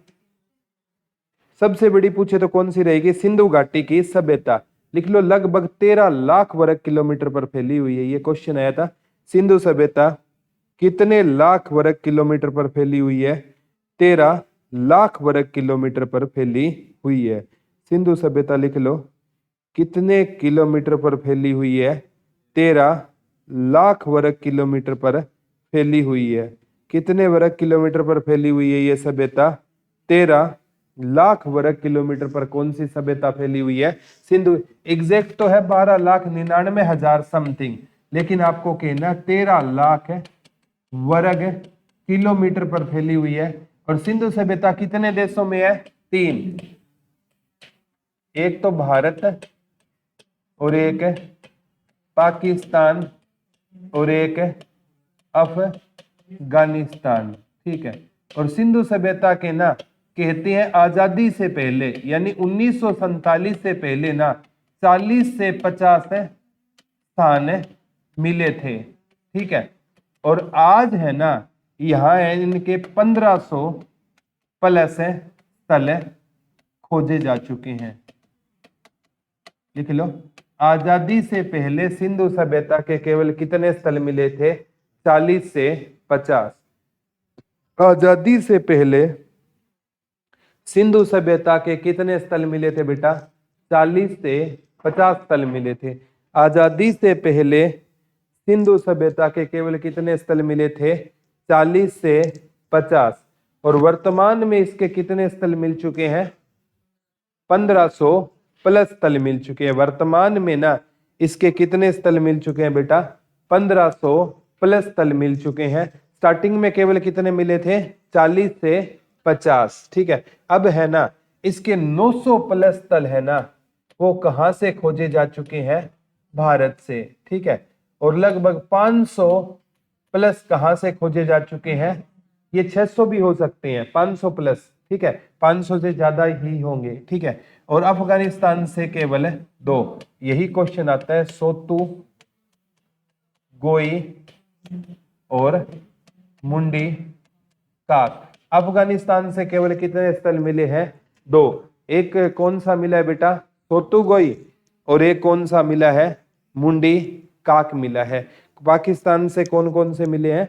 सबसे बड़ी पूछे तो कौन सी रहेगी, सिंधु घाटी की सभ्यता। लिख लो, लगभग 13 लाख वर्ग किलोमीटर पर फैली हुई है। ये क्वेश्चन आया था, सिंधु सभ्यता कितने लाख वर्ग किलोमीटर पर फैली हुई है, 13 लाख वर्ग किलोमीटर पर फैली हुई है। सिंधु सभ्यता लिख लो, कितने किलोमीटर पर फैली हुई है, 13 लाख वर्ग किलोमीटर पर फैली हुई है। कितने वर्ग किलोमीटर पर फैली हुई है ये सभ्यता, 13 लाख वर्ग किलोमीटर पर कौन सी सभ्यता फैली हुई है, सिंधु। एग्जैक्ट तो है 12,99,000 समथिंग, लेकिन आपको कहना 13 लाख वर्ग किलोमीटर पर फैली हुई है। और सिंधु सभ्यता कितने देशों में है, 3, एक तो भारत और एक पाकिस्तान और एक अफगानिस्तान, ठीक है। और सिंधु सभ्यता के ना कहते हैं आजादी से पहले, यानी 1947 से पहले ना 40 से 50 स्थान मिले थे, ठीक है। और आज है ना, यहाँ है इनके 1500 प्लस स्थल खोजे जा चुके हैं। लिख लो, आजादी से पहले सिंधु सभ्यता के केवल कितने स्थल मिले थे, 40 से 50। आजादी से पहले सिंधु सभ्यता के कितने स्थल मिले थे बेटा, 40 से 50 स्थल मिले थे। आजादी से पहले सिंधु सभ्यता के केवल कितने स्थल मिले थे, 40 से 50। और वर्तमान में इसके कितने स्थल मिल चुके हैं, 1500 प्लस स्थल मिल चुके हैं। वर्तमान में ना इसके कितने स्थल मिल चुके हैं बेटा, 1500 प्लस तल मिल चुके हैं। स्टार्टिंग में केवल कितने मिले थे? 40 से 50। ठीक है, अब है ना इसके 900 प्लस तल है ना वो कहां से खोजे जा चुके हैं? भारत से। ठीक है, और लगभग 500 प्लस कहां से खोजे जा चुके हैं? ये 600 भी हो सकते हैं, 500 प्लस। ठीक है, 500 से ज्यादा ही होंगे। ठीक है, और अफगानिस्तान से केवल 2। यही क्वेश्चन आता है, सोतु गोई और मुंडी काक। अफगानिस्तान से केवल कितने स्थल मिले हैं? 2। एक कौन सा मिला है बेटा? सोतु गोई, और एक कौन सा मिला है? मुंडी काक मिला है। पाकिस्तान से कौन कौन से मिले हैं?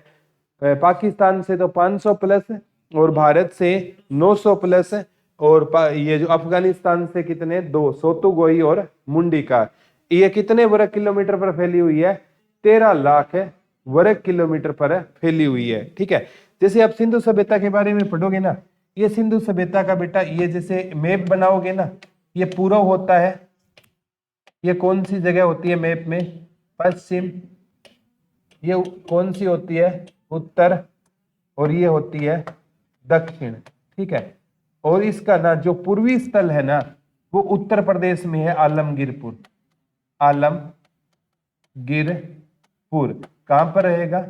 पाकिस्तान से तो 500 प्लस और भारत से 900 प्लस, और ये जो अफगानिस्तान से कितने? 2, सोतु गोई और मुंडी काक। ये कितने वर्ग किलोमीटर पर फैली हुई है? 13 लाख वर्ग किलोमीटर पर फैली हुई है। ठीक है, जैसे आप सिंधु सभ्यता के बारे में पढ़ोगे ना, ये सिंधु सभ्यता का बेटा ये जैसे मैप बनाओगे ना, ये पूरा होता है, ये कौन सी जगह होती है मैप में? पश्चिम। ये कौन सी होती है? उत्तर। और ये होती है दक्षिण। ठीक है, और इसका ना जो पूर्वी स्थल है ना वो उत्तर प्रदेश में है, आलमगीरपुर। आलमगीरपुर कहां पर रहेगा?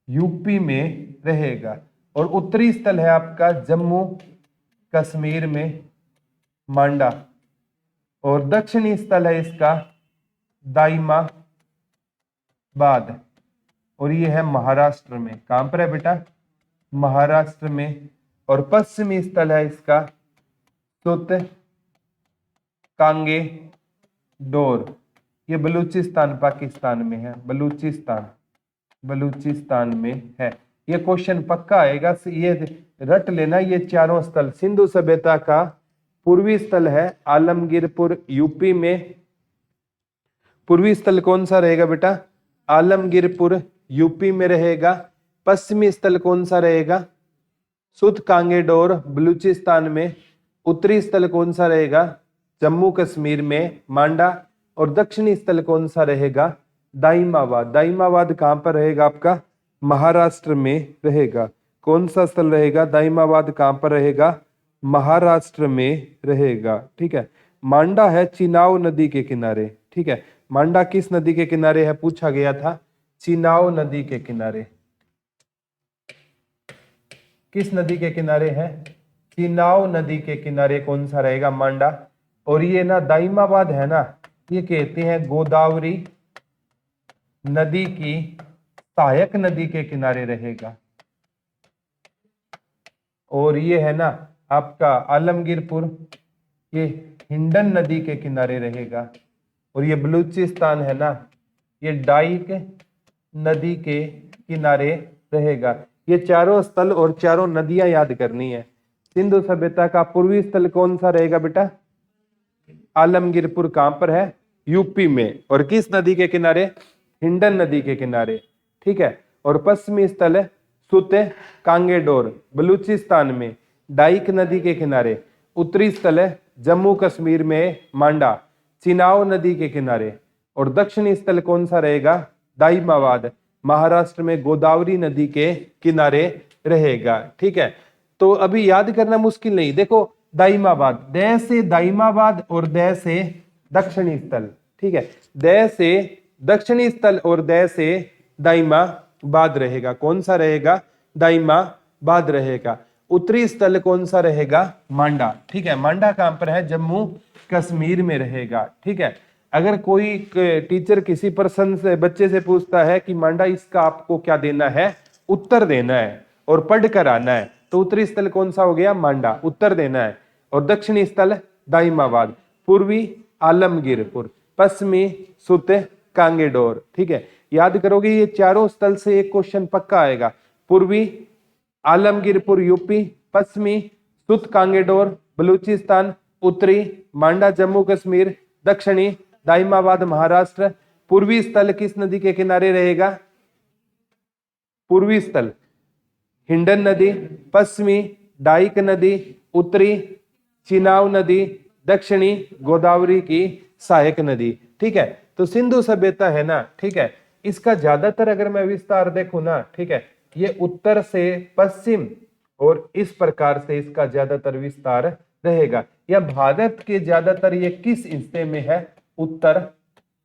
यूपी में रहेगा। और उत्तरी स्थल है आपका जम्मू कश्मीर में, मांडा। और दक्षिणी स्थल है इसका दाइमाबाद, और ये है महाराष्ट्र में। कहां पर है बेटा? महाराष्ट्र में। और पश्चिमी स्थल है इसका सुत कांगे डोर, ये बलूचिस्तान पाकिस्तान में है, बलूचिस्तान में है। ये क्वेश्चन पक्का आएगा, ये रट लेना। ये चारों स्थल सिंधु सभ्यता का पूर्वी स्थल है आलमगीरपुर यूपी में। पूर्वी स्थल कौन सा रहेगा बेटा? आलमगीरपुर यूपी में रहेगा। पश्चिमी स्थल कौन सा रहेगा? सुत कांगेडोर बलूचिस्तान में। उत्तरी स्थल कौन सा रहेगा? जम्मू कश्मीर में, मांडा। और दक्षिणी स्थल कौन सा रहेगा? दाइमाबाद। दाइमाबाद कहां पर रहेगा आपका? महाराष्ट्र में रहेगा। कौन सा स्थल रहेगा? दाइमाबाद कहां पर रहेगा? महाराष्ट्र में रहेगा। ठीक है, मांडा है चिनाव नदी के किनारे। ठीक है, मांडा किस नदी के किनारे है? पूछा गया था, चिनाव नदी के किनारे। किस नदी के किनारे है? चिनाव नदी के किनारे कौन सा रहेगा? मांडा। और ये ना दाइमाबाद है ना, ये कहते हैं गोदावरी नदी की सहायक नदी के किनारे रहेगा। और ये है ना आपका आलमगीरपुर, ये हिंडन नदी के किनारे रहेगा। और ये बलूचिस्तान है ना, ये डाइक नदी के किनारे रहेगा। ये चारों स्थल और चारों नदियां याद करनी है। सिंधु सभ्यता का पूर्वी स्थल कौन सा रहेगा बेटा? आलमगीरपुर कहां पर है? यूपी में। और किस नदी के किनारे? हिंडन नदी के किनारे। ठीक है, और पश्चिमी स्थल है सुत कांगेडोर बलूचिस्तान में, डाइक नदी के किनारे। उत्तरी स्थल है जम्मू कश्मीर में, मांडा, चिनाव नदी के किनारे। और दक्षिणी स्थल कौन सा रहेगा? दाइमाबाद, महाराष्ट्र में गोदावरी नदी के किनारे रहेगा। ठीक है, तो अभी याद करना मुश्किल नहीं। देखो दाइमाबाद, द से दाइमाबाद और द से दक्षिणी स्थल। ठीक है, द से दक्षिणी स्थल और द से दाइमाबाद रहेगा। कौन सा रहेगा? दाइमाबाद रहेगा। उत्तरी स्थल कौन सा रहेगा? मांडा। ठीक है, मांडा कहां पर है? जम्मू कश्मीर में रहेगा। ठीक है, अगर कोई टीचर किसी पर्सन से, बच्चे से पूछता है कि मांडा इसका आपको क्या देना है? उत्तर देना है और पढ़ कर आना है। तो उत्तरी स्थल कौन सा हो गया? मांडा, उत्तर देना है। और दक्षिणी स्थल दाइमाबाद, पूर्वी आलमगीरपुर, पश्चिमी सुत कांगेडोर। ठीक है, याद करोगे ये चारों स्थल से एक क्वेश्चन पक्का आएगा। पूर्वी आलमगीरपुर यूपी, पश्चिमी सुत कांगेडोर बलूचिस्तान, उत्तरी मांडा जम्मू कश्मीर, दक्षिणी दाइमाबाद महाराष्ट्र। पूर्वी स्थल किस नदी के किनारे रहेगा? पूर्वी स्थल हिंडन नदी, पश्चिमी डाइक नदी, उत्तरी चिनाव नदी, दक्षिणी गोदावरी की सहायक नदी। ठीक है, तो सिंधु सभ्यता है ना, ठीक है, इसका ज्यादातर अगर मैं विस्तार देखूं ना, ठीक है, ये उत्तर से पश्चिम और इस प्रकार से इसका ज्यादातर विस्तार रहेगा। या भारत के ज्यादातर ये किस हिस्से में है? उत्तर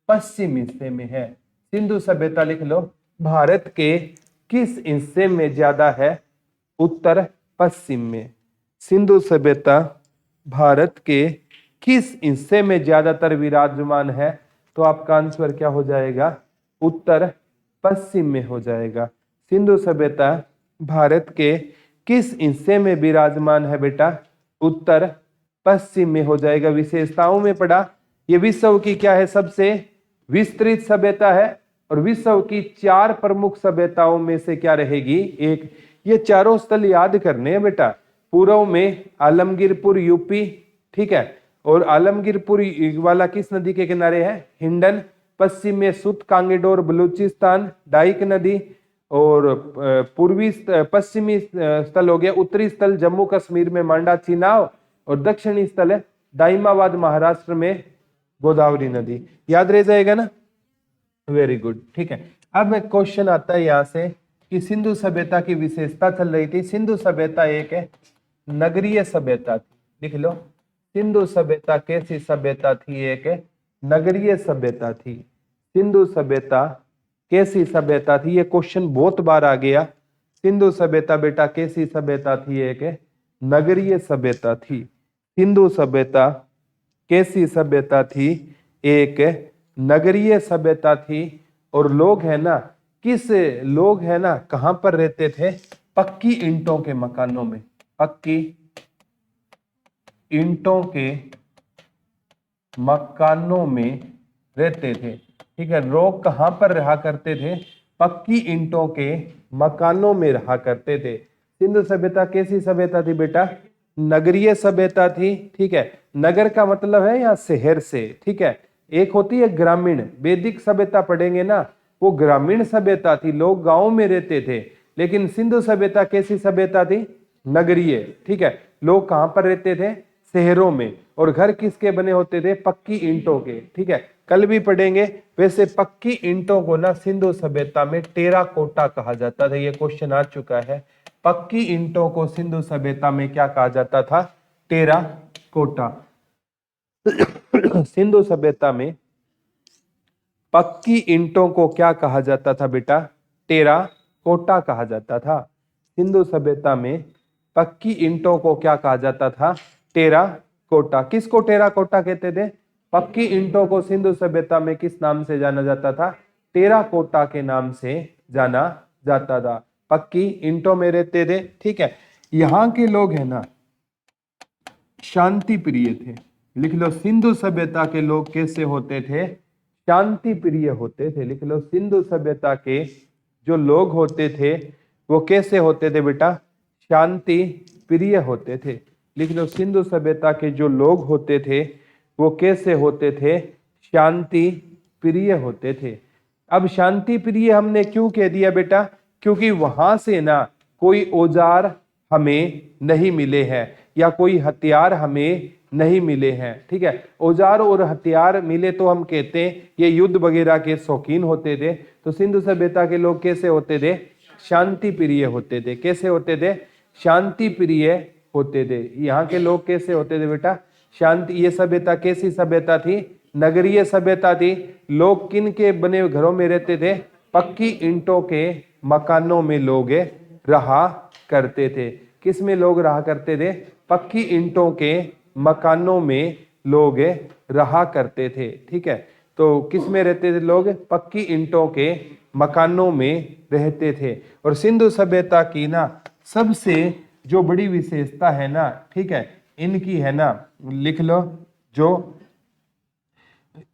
पश्चिम हिस्से में है। सिंधु सभ्यता लिख लो, भारत के किस हिस्से में ज्यादा है? उत्तर पश्चिम में। सिंधु सभ्यता भारत के किस हिस्से में ज्यादातर विराजमान है? तो आपका आंसर क्या हो जाएगा? उत्तर पश्चिम में हो जाएगा। सिंधु सभ्यता भारत के किस हिस्से में विराजमान है बेटा? उत्तर पश्चिम में हो जाएगा। विशेषताओं में पढ़ा, ये विश्व की क्या है? सबसे विस्तृत सभ्यता है और विश्व की 4 प्रमुख सभ्यताओं में से क्या रहेगी? एक। ये चारों स्थल याद करने हैं बेटा। पूर्व में आलमगीरपुर यूपी, ठीक है, और आलमगीरपुर वाला किस नदी के किनारे है? हिंडन। पश्चिम में सुत कांगेडोर बलूचिस्तान, डाइक नदी। और पूर्वी पश्चिमी स्थल हो गया, उत्तरी स्थल जम्मू कश्मीर में मांडा चिनाव, और दक्षिणी स्थल है दाइमाबाद महाराष्ट्र में गोदावरी नदी। याद रह जाएगा ना? वेरी गुड, ठीक है। अब एक क्वेश्चन आता है यहाँ से कि सिंधु सभ्यता की विशेषता चल रही थी। सिंधु सभ्यता एक नगरीय सभ्यता थी, लिख लो। सिंधु सभ्यता कैसी सभ्यता थी? एक नगरीय सभ्यता थी। सिंधु सभ्यता कैसी सभ्यता थी? ये क्वेश्चन बहुत बार आ गया। सिंधु सभ्यता बेटा कैसी सभ्यता थी? एक नगरीय सभ्यता थी। सिंधु सभ्यता कैसी सभ्यता थी? एक नगरीय सभ्यता थी। और लोग है ना, किस लोग है ना कहां पर रहते थे? पक्की ईंटों के मकानों में। पक्की ईंटों के मकानों में रहते थे, ठीक है। लोग कहां पर रहा करते थे? पक्की ईंटों के मकानों में रहा करते थे। सिंधु सभ्यता कैसी सभ्यता थी बेटा? नगरीय सभ्यता थी, ठीक है। नगर का मतलब है यहाँ शहर से, ठीक है। एक होती है ग्रामीण, वैदिक सभ्यता पढ़ेंगे ना, वो ग्रामीण सभ्यता थी, लोग गांव में रहते थे। लेकिन सिंधु सभ्यता कैसी सभ्यता थी? नगरीय, ठीक है। लोग कहां पर रहते थे? शहरों में। और घर किसके बने होते थे? पक्की ईंटों के, ठीक है। कल भी पढ़ेंगे। वैसे पक्की ईंटों को ना सिंधु सभ्यता में टेराकोटा कहा जाता था। ये क्वेश्चन आ चुका है। पक्की ईंटों को सिंधु सभ्यता में क्या कहा जाता था? टेराकोटा। सिंधु सभ्यता में पक्की ईंटों को क्या कहा जाता था बेटा? टेराकोटा कहा जाता था। सिंधु सभ्यता में पक्की ईंटों को क्या कहा जाता था? टेराकोटा। किसको टेराकोटा कहते थे? पक्की ईंटों को सिंधु सभ्यता में किस नाम से जाना जाता था? टेराकोटा के नाम से जाना जाता था। पक्की ईंटों में रहते थे, ठीक है। यहाँ के लोग है ना शांति प्रिय थे। लिख लो, सिंधु सभ्यता के लोग कैसे होते थे? शांति प्रिय होते थे। लिख लो, सिंधु सभ्यता के जो लोग होते थे वो कैसे होते थे बेटा? शांति प्रिय होते थे। लिख लो, सिंधु सभ्यता के जो लोग होते थे वो कैसे होते थे? शांति प्रिय होते थे। अब शांति प्रिय हमने क्यों कह दिया बेटा? क्योंकि वहां से ना कोई औजार हमें नहीं मिले हैं या कोई हथियार हमें नहीं मिले हैं, ठीक है। औजार और हथियार मिले तो हम कहते हैं ये युद्ध वगैरह के शौकीन होते थे। तो सिंधु सभ्यता के लोग कैसे होते थे? शांति प्रिय होते थे। कैसे होते थे? शांति प्रिय होते थे। यहाँ के लोग कैसे होते थे बेटा? शांति। ये सभ्यता कैसी सभ्यता थी? नगरीय सभ्यता थी। लोग किन के बने घरों में रहते थे? पक्की ईंटों के मकानों में लोग रहा करते थे। किस में लोग रहा करते थे? पक्की ईंटों के मकानों में लोग रहा करते थे, ठीक है। तो किस में रहते थे लोग? पक्की ईंटों के मकानों में रहते थे। और सिंधु सभ्यता की ना सबसे जो बड़ी विशेषता है ना, ठीक है, इनकी है ना, लिख लो, जो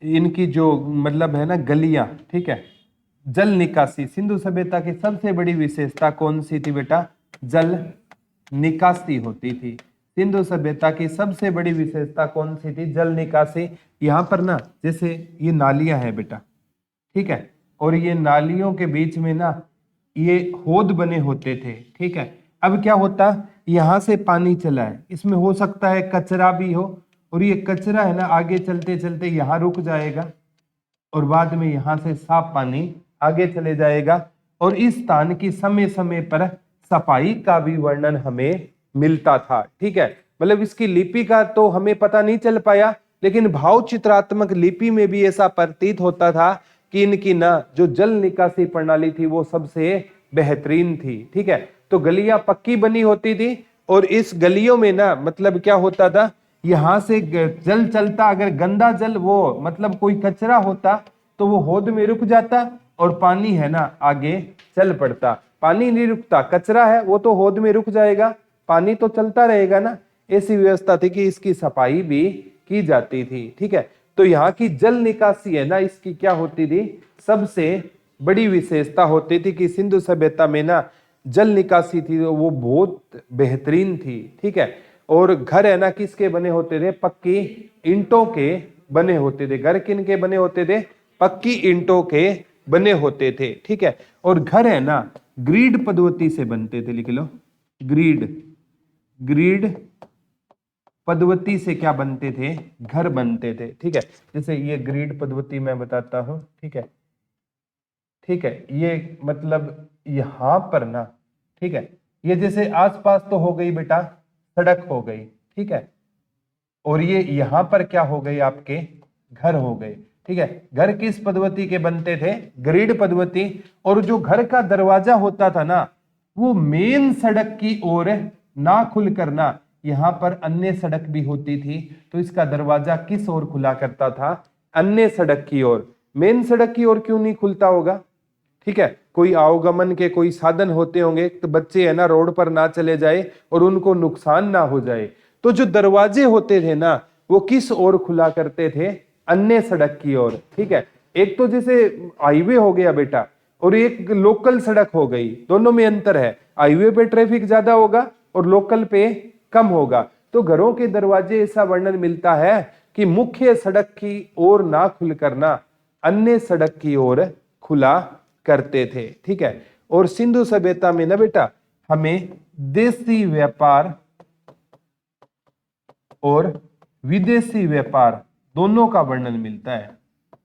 इनकी जो मतलब है ना गलियां, ठीक है, जल निकासी। सिंधु सभ्यता की सबसे बड़ी विशेषता कौन सी थी बेटा? जल निकासी होती थी। सिंधु सभ्यता की सबसे बड़ी विशेषता कौन सी थी? जल निकासी। यहाँ पर ना जैसे ये नालियां है बेटा, ठीक है, और ये नालियों के बीच में ना ये होद बने होते थे, ठीक है। अब क्या होता, यहाँ से पानी चला है, इसमें हो सकता है कचरा भी हो, और ये कचरा है ना आगे चलते चलते यहाँ रुक जाएगा और बाद में यहाँ से साफ पानी आगे चले जाएगा। और इस स्थान की समय समय पर सफाई का भी वर्णन हमें मिलता था। ठीक है, मतलब इसकी लिपि का तो हमें पता नहीं चल पाया, लेकिन भाव चित्रात्मक लिपि में भी ऐसा प्रतीत होता था कि इनकी ना जो जल निकासी प्रणाली थी वो सबसे बेहतरीन थी। ठीक है, तो गलियां पक्की बनी होती थी और इस गलियों में ना मतलब क्या होता था, यहां से जल चलता, अगर गंदा जल वो मतलब कोई कचरा होता तो वो होद में रुक जाता और पानी है ना आगे चल पड़ता। पानी नहीं रुकता, कचरा है वो तो होद में रुक जाएगा, पानी तो चलता रहेगा ना। ऐसी व्यवस्था थी कि इसकी सफाई भी की जाती थी। ठीक है, तो यहाँ की जल निकासी है ना, इसकी क्या होती थी, सबसे बड़ी विशेषता होती थी कि सिंधु सभ्यता में ना जल निकासी थी वो बहुत बेहतरीन थी। ठीक है, और घर है ना किसके बने होते थे, पक्की ईंटों के बने होते थे। घर किन के बने होते थे, पक्की ईंटों के बने होते थे। ठीक है, और घर है ना ग्रीड पद्धति से बनते थे, लिख लो, ग्रीड पद्धति से क्या बनते थे, घर बनते थे। ठीक है, जैसे ये ग्रीड पद्धति मैं बताता हूं। ठीक है, ठीक है, ये मतलब यहां पर ना, ठीक है, ये जैसे आसपास तो हो गई बेटा सड़क हो गई। ठीक है, और ये यहां पर क्या हो गई, आपके घर हो गए। ठीक है, घर किस पद्धति के बनते थे, ग्रिड पद्धति। और जो घर का दरवाजा होता था ना वो मेन सड़क की ओर ना खुल करना, यहां पर अन्य सड़क भी होती थी तो इसका दरवाजा किस ओर खुला करता था, अन्य सड़क की ओर। मेन सड़क की ओर क्यों नहीं खुलता होगा, ठीक है, कोई आवागमन के कोई साधन होते होंगे तो बच्चे है ना रोड पर ना चले जाए और उनको नुकसान ना हो जाए। तो जो दरवाजे होते थे ना वो किस ओर खुला करते थे, अन्य सड़क की ओर। ठीक है, एक तो जैसे हाईवे हो गया बेटा और एक लोकल सड़क हो गई, दोनों में अंतर है। हाईवे पे ट्रैफिक ज्यादा होगा और लोकल पे कम होगा। तो घरों के दरवाजे ऐसा वर्णन मिलता है कि मुख्य सड़क की ओर ना खुल करना, अन्य सड़क की ओर खुला करते थे। ठीक है, और सिंधु सभ्यता में ना बेटा हमें देशी व्यापार और विदेशी व्यापार दोनों का वर्णन मिलता है।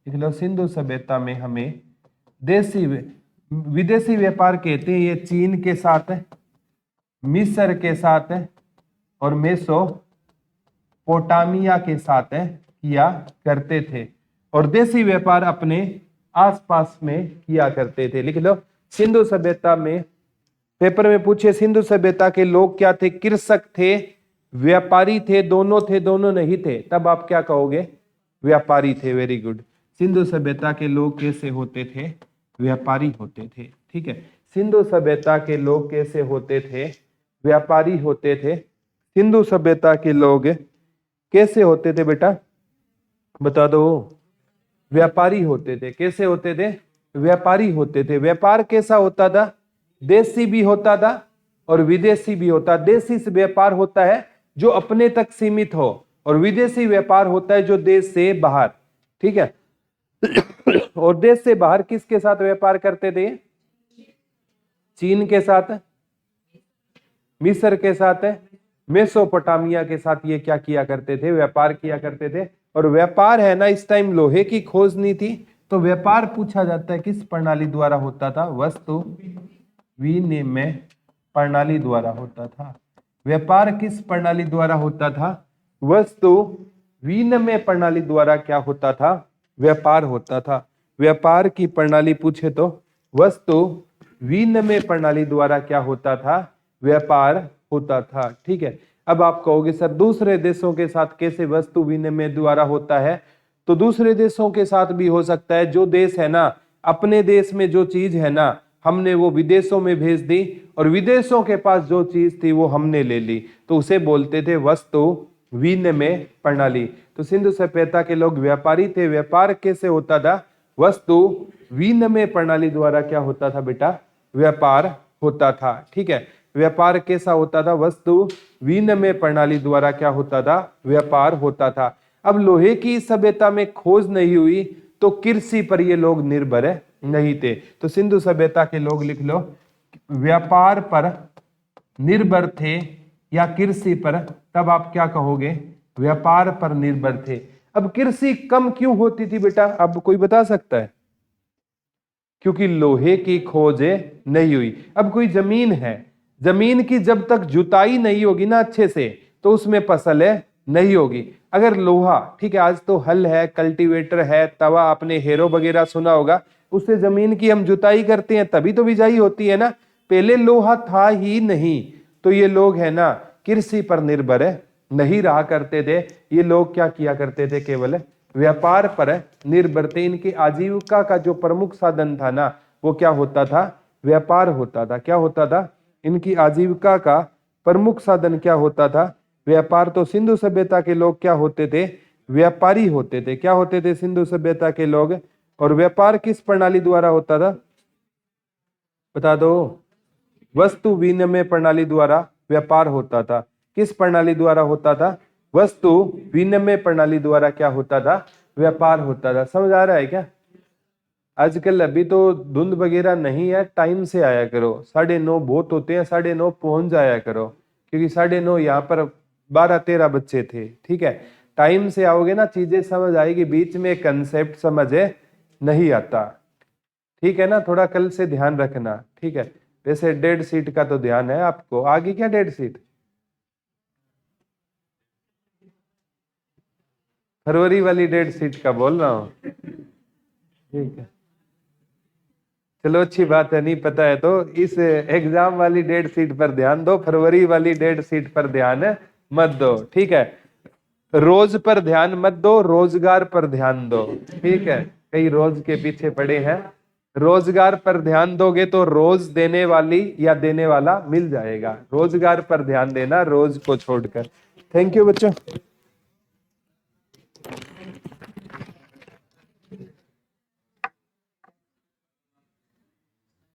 देख लो, सिंधु सभ्यता में हमें देशी विदेशी व्यापार कहते हैं, ये चीन के साथ है, मिस्र के साथ है और मेसोपोटामिया के साथ है किया करते थे। और देशी व्यापार अपने आसपास में किया करते थे। लिख लो, सिंधु सभ्यता में पेपर में पूछे सिंधु सभ्यता के लोग क्या थे, कृषक थे, व्यापारी थे, दोनों नहीं थे, तब आप क्या कहोगे, व्यापारी थे। Very good. सिंधु सभ्यता के लोग कैसे होते थे, व्यापारी होते थे। ठीक है, सिंधु सभ्यता के लोग कैसे होते थे, व्यापारी होते थे। सिंधु सभ्यता के लोग कैसे होते थे बेटा, बता दो, व्यापारी होते थे। कैसे होते थे, व्यापारी होते थे। व्यापार कैसा होता था, देशी भी होता था और विदेशी भी होता। देशी से व्यापार होता है जो अपने तक सीमित हो और विदेशी व्यापार होता है जो देश से बाहर। ठीक है, और देश से बाहर किसके साथ व्यापार करते थे, चीन के साथ, मिस्र के साथ, मेसोपोटामिया के साथ ये क्या किया करते थे, व्यापार किया करते थे। और व्यापार है ना, इस टाइम लोहे की खोज नहीं थी तो व्यापार पूछा जाता है किस प्रणाली द्वारा होता था, वस्तु विनिमय प्रणाली द्वारा होता था। व्यापार किस प्रणाली द्वारा होता था, वस्तु विनिमय प्रणाली द्वारा क्या होता था, व्यापार होता था। व्यापार की प्रणाली पूछे तो वस्तु विनिमय प्रणाली द्वारा क्या होता था, व्यापार होता था। ठीक है, अब आप कहोगे सर दूसरे देशों के साथ कैसे वस्तु विनिमय द्वारा होता है, तो दूसरे देशों के साथ भी हो सकता है। जो देश है ना, अपने देश में जो चीज है ना हमने वो विदेशों में भेज दी और विदेशों के पास जो चीज थी वो हमने ले ली, तो उसे बोलते थे वस्तु विनिमय प्रणाली। तो सिंधु सभ्यता के लोग व्यापारी थे। व्यापार कैसे होता था, वस्तु विनिमय प्रणाली द्वारा क्या होता था बेटा, व्यापार होता था। ठीक है, व्यापार कैसा होता था, वस्तु विनिमय प्रणाली द्वारा क्या होता था, व्यापार होता था। अब लोहे की सभ्यता में खोज नहीं हुई तो कृषि पर ये लोग निर्भर नहीं थे। तो सिंधु सभ्यता के लोग, लिख लो, व्यापार पर निर्भर थे या कृषि पर, तब आप क्या कहोगे, व्यापार पर निर्भर थे। अब कृषि कम क्यों होती थी बेटा, अब कोई बता सकता है, क्योंकि लोहे की खोज नहीं हुई। अब कोई जमीन है, जमीन की जब तक जुताई नहीं होगी ना अच्छे से, तो उसमें फसल नहीं होगी। अगर लोहा, ठीक है, आज तो हल है, कल्टीवेटर है, तवा, आपने हेरो वगैरह सुना होगा, उससे जमीन की हम जुताई करते हैं, तभी तो बिजाई होती है ना। पहले लोहा था ही नहीं, तो ये लोग है ना कृषि पर निर्भर नहीं रहा करते थे। ये लोग क्या किया करते थे, केवल व्यापार पर निर्भर थे। इनकी आजीविका का जो प्रमुख साधन था ना, वो क्या होता था, व्यापार होता था। क्या होता था, इनकी आजीविका का प्रमुख साधन क्या होता था, व्यापार। तो सिंधु सभ्यता के लोग क्या होते थे, व्यापारी होते थे। क्या होते थे सिंधु सभ्यता के लोग। और व्यापार किस प्रणाली द्वारा होता था, बता दो। वस्तु विनिमय प्रणाली द्वारा व्यापार होता था। किस प्रणाली द्वारा होता था, वस्तु विनिमय प्रणाली द्वारा क्या होता था, व्यापार होता था। समझ आ रहा है क्या। आजकल अभी तो धुंध वगैरह नहीं है, टाइम से आया करो, 9:30 बहुत होते हैं, 9:30 पहुंच जाया करो, क्योंकि 9:30 यहाँ पर 12-13 बच्चे थे, ठीक है। टाइम से आओगे ना, चीजें समझ आएगी, बीच में कंसेप्ट समझ नहीं आता, ठीक है ना। थोड़ा कल से ध्यान रखना, ठीक है। वैसे डेड सीट का तो ध्यान है आपको, आगे क्या डेड सीट, फरवरी वाली डेड सीट का बोल रहा हूँ, ठीक है। चलो अच्छी बात है, नहीं पता है तो इस एग्जाम वाली डेट शीट पर ध्यान दो, फरवरी वाली डेट शीट पर ध्यान मत दो, ठीक है। रोज पर ध्यान मत दो, रोजगार पर ध्यान दो, ठीक है। कई रोज के पीछे पड़े हैं, रोजगार पर ध्यान दोगे तो रोज देने वाली या देने वाला मिल जाएगा। रोजगार पर ध्यान देना, रोज को छोड़कर। थैंक यू बच्चों।